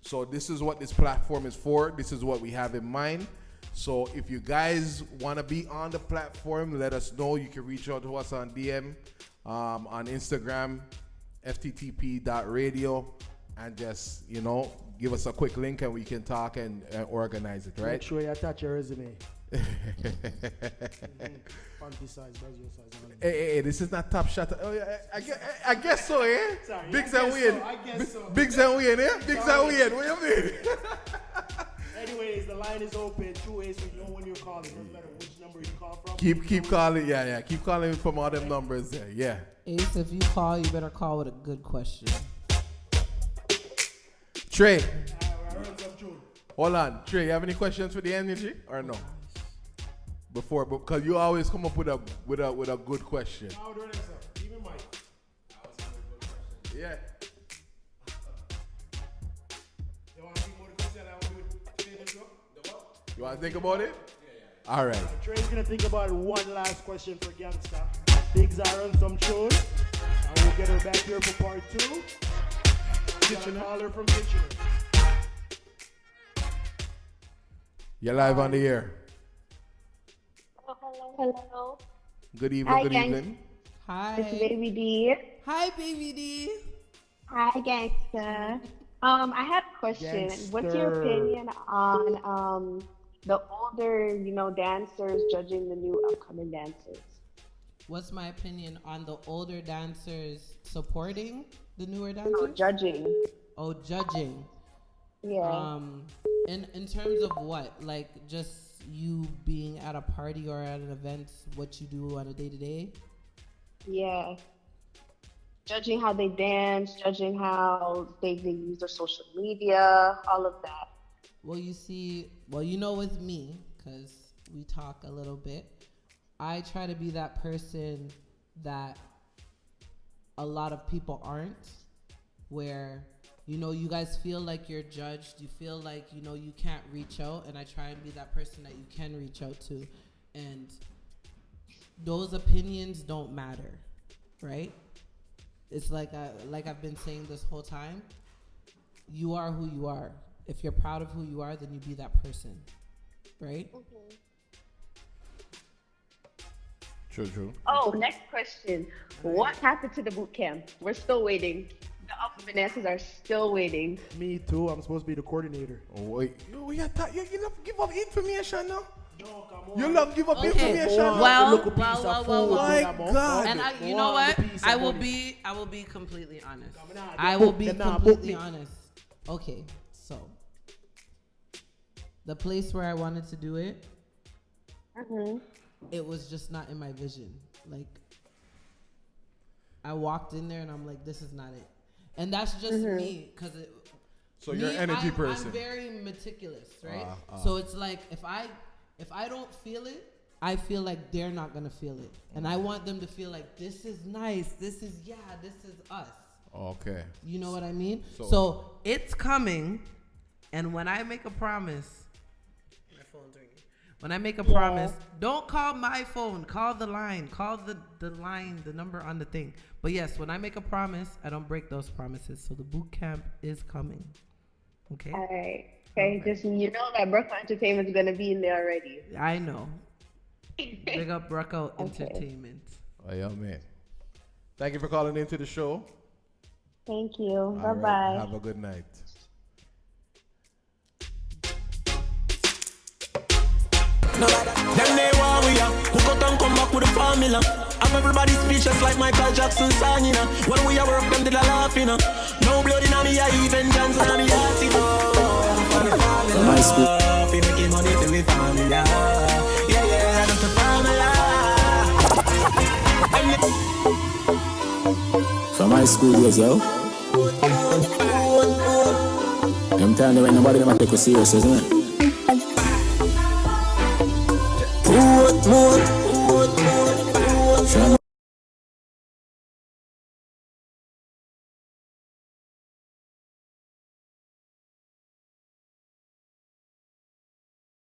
So this is what this platform is for. This is what we have in mind. So if you guys want to be on the platform, let us know. You can reach out to us on DM, on Instagram, Fttp.radio, and just, you know, give us a quick link and we can talk and organize it, right? Make sure you attach your resume. Hey, this is not Top Shot. Oh, yeah, I guess so, eh? Sorry, Biggs and Wayne. Biggs and Wayne, eh? Biggs and Wayne. What do you mean? Anyways, the line is open. 2 ways we know when you're calling. Doesn't matter which number you call from. Keep calling. Yeah. Keep calling from all them numbers there. Yeah. Ace, if you call, you better call with a good question. Trey. Hold on. Trey, you have any questions for the energy or no? Because you always come up with a good question. I'll do it myself. Even Mike. Yeah. You want to think about the question? I will do it. You want to think about it? Yeah. All right. Trey's going to think about one last question for Gangsta. Biggs are on some tune. And we'll get her back here for part 2. Kitchener. Caller from Kitchener. You're live on the air. Hello. Good evening. Hi, good evening. Hi. It's Baby D. Hi, Baby D. Hi, Gangsta. I have a question. Gangster. What's your opinion on the older, dancers judging the new upcoming dancers? What's my opinion on the older dancers supporting the newer dancers? No, judging. Oh, judging. Yeah. In terms of what? Like just you being at a party or at an event, what you do on a day-to-day? Yeah. Judging how they dance, judging how they use their social media, all of that. Well, you know with me, because we talk a little bit, I try to be that person that a lot of people aren't, where you guys feel like you're judged. You feel like, you can't reach out. And I try and be that person that you can reach out to. And those opinions don't matter, right? It's like I've been saying this whole time. You are who you are. If you're proud of who you are, then you be that person, right? Mm-hmm. True. Oh, next question. What happened to the boot camp? We're still waiting. The alphabet dancers are still waiting. Me too. I'm supposed to be the coordinator. Oh, wait. You love give up information now? No, come on. You love give up information? Well. My God. And you know what? I will be completely honest. I will be completely honest. Okay, so the place where I wanted to do it, it was just not in my vision. Like, I walked in there and I'm like, this is not it. And that's just me, because so you're an energy person. I'm very meticulous, right? So it's like if I don't feel it, I feel like they're not gonna feel it, and I want them to feel like this is nice, this is us. Okay. You know what I mean? So it's coming, and when I make a promise, my phone's ringing. When I make a promise, don't call my phone. Call the line. Call the line, the number on the thing. But yes, when I make a promise, I don't break those promises. So the boot camp is coming. Okay? All right. Okay, just you know that Brooklyn Entertainment is gonna be in there already. I know. Big up Brooklyn Entertainment. Oh, yeah, man. Thank you for calling into the show. Thank you. Bye All bye. right, have a good night. Them they want we are. Who got and come back with the formula? I'm everybody speechless like Michael Jackson song, you know. When we are work, them did a laugh, you know. No blood in me, I even Johnson and me heart, you know. For the formula, my school. We making money to the formula. Yeah, yeah, that's the formula. From my school days, yo. I'm telling you, ain't nobody gonna take us serious, isn't it? More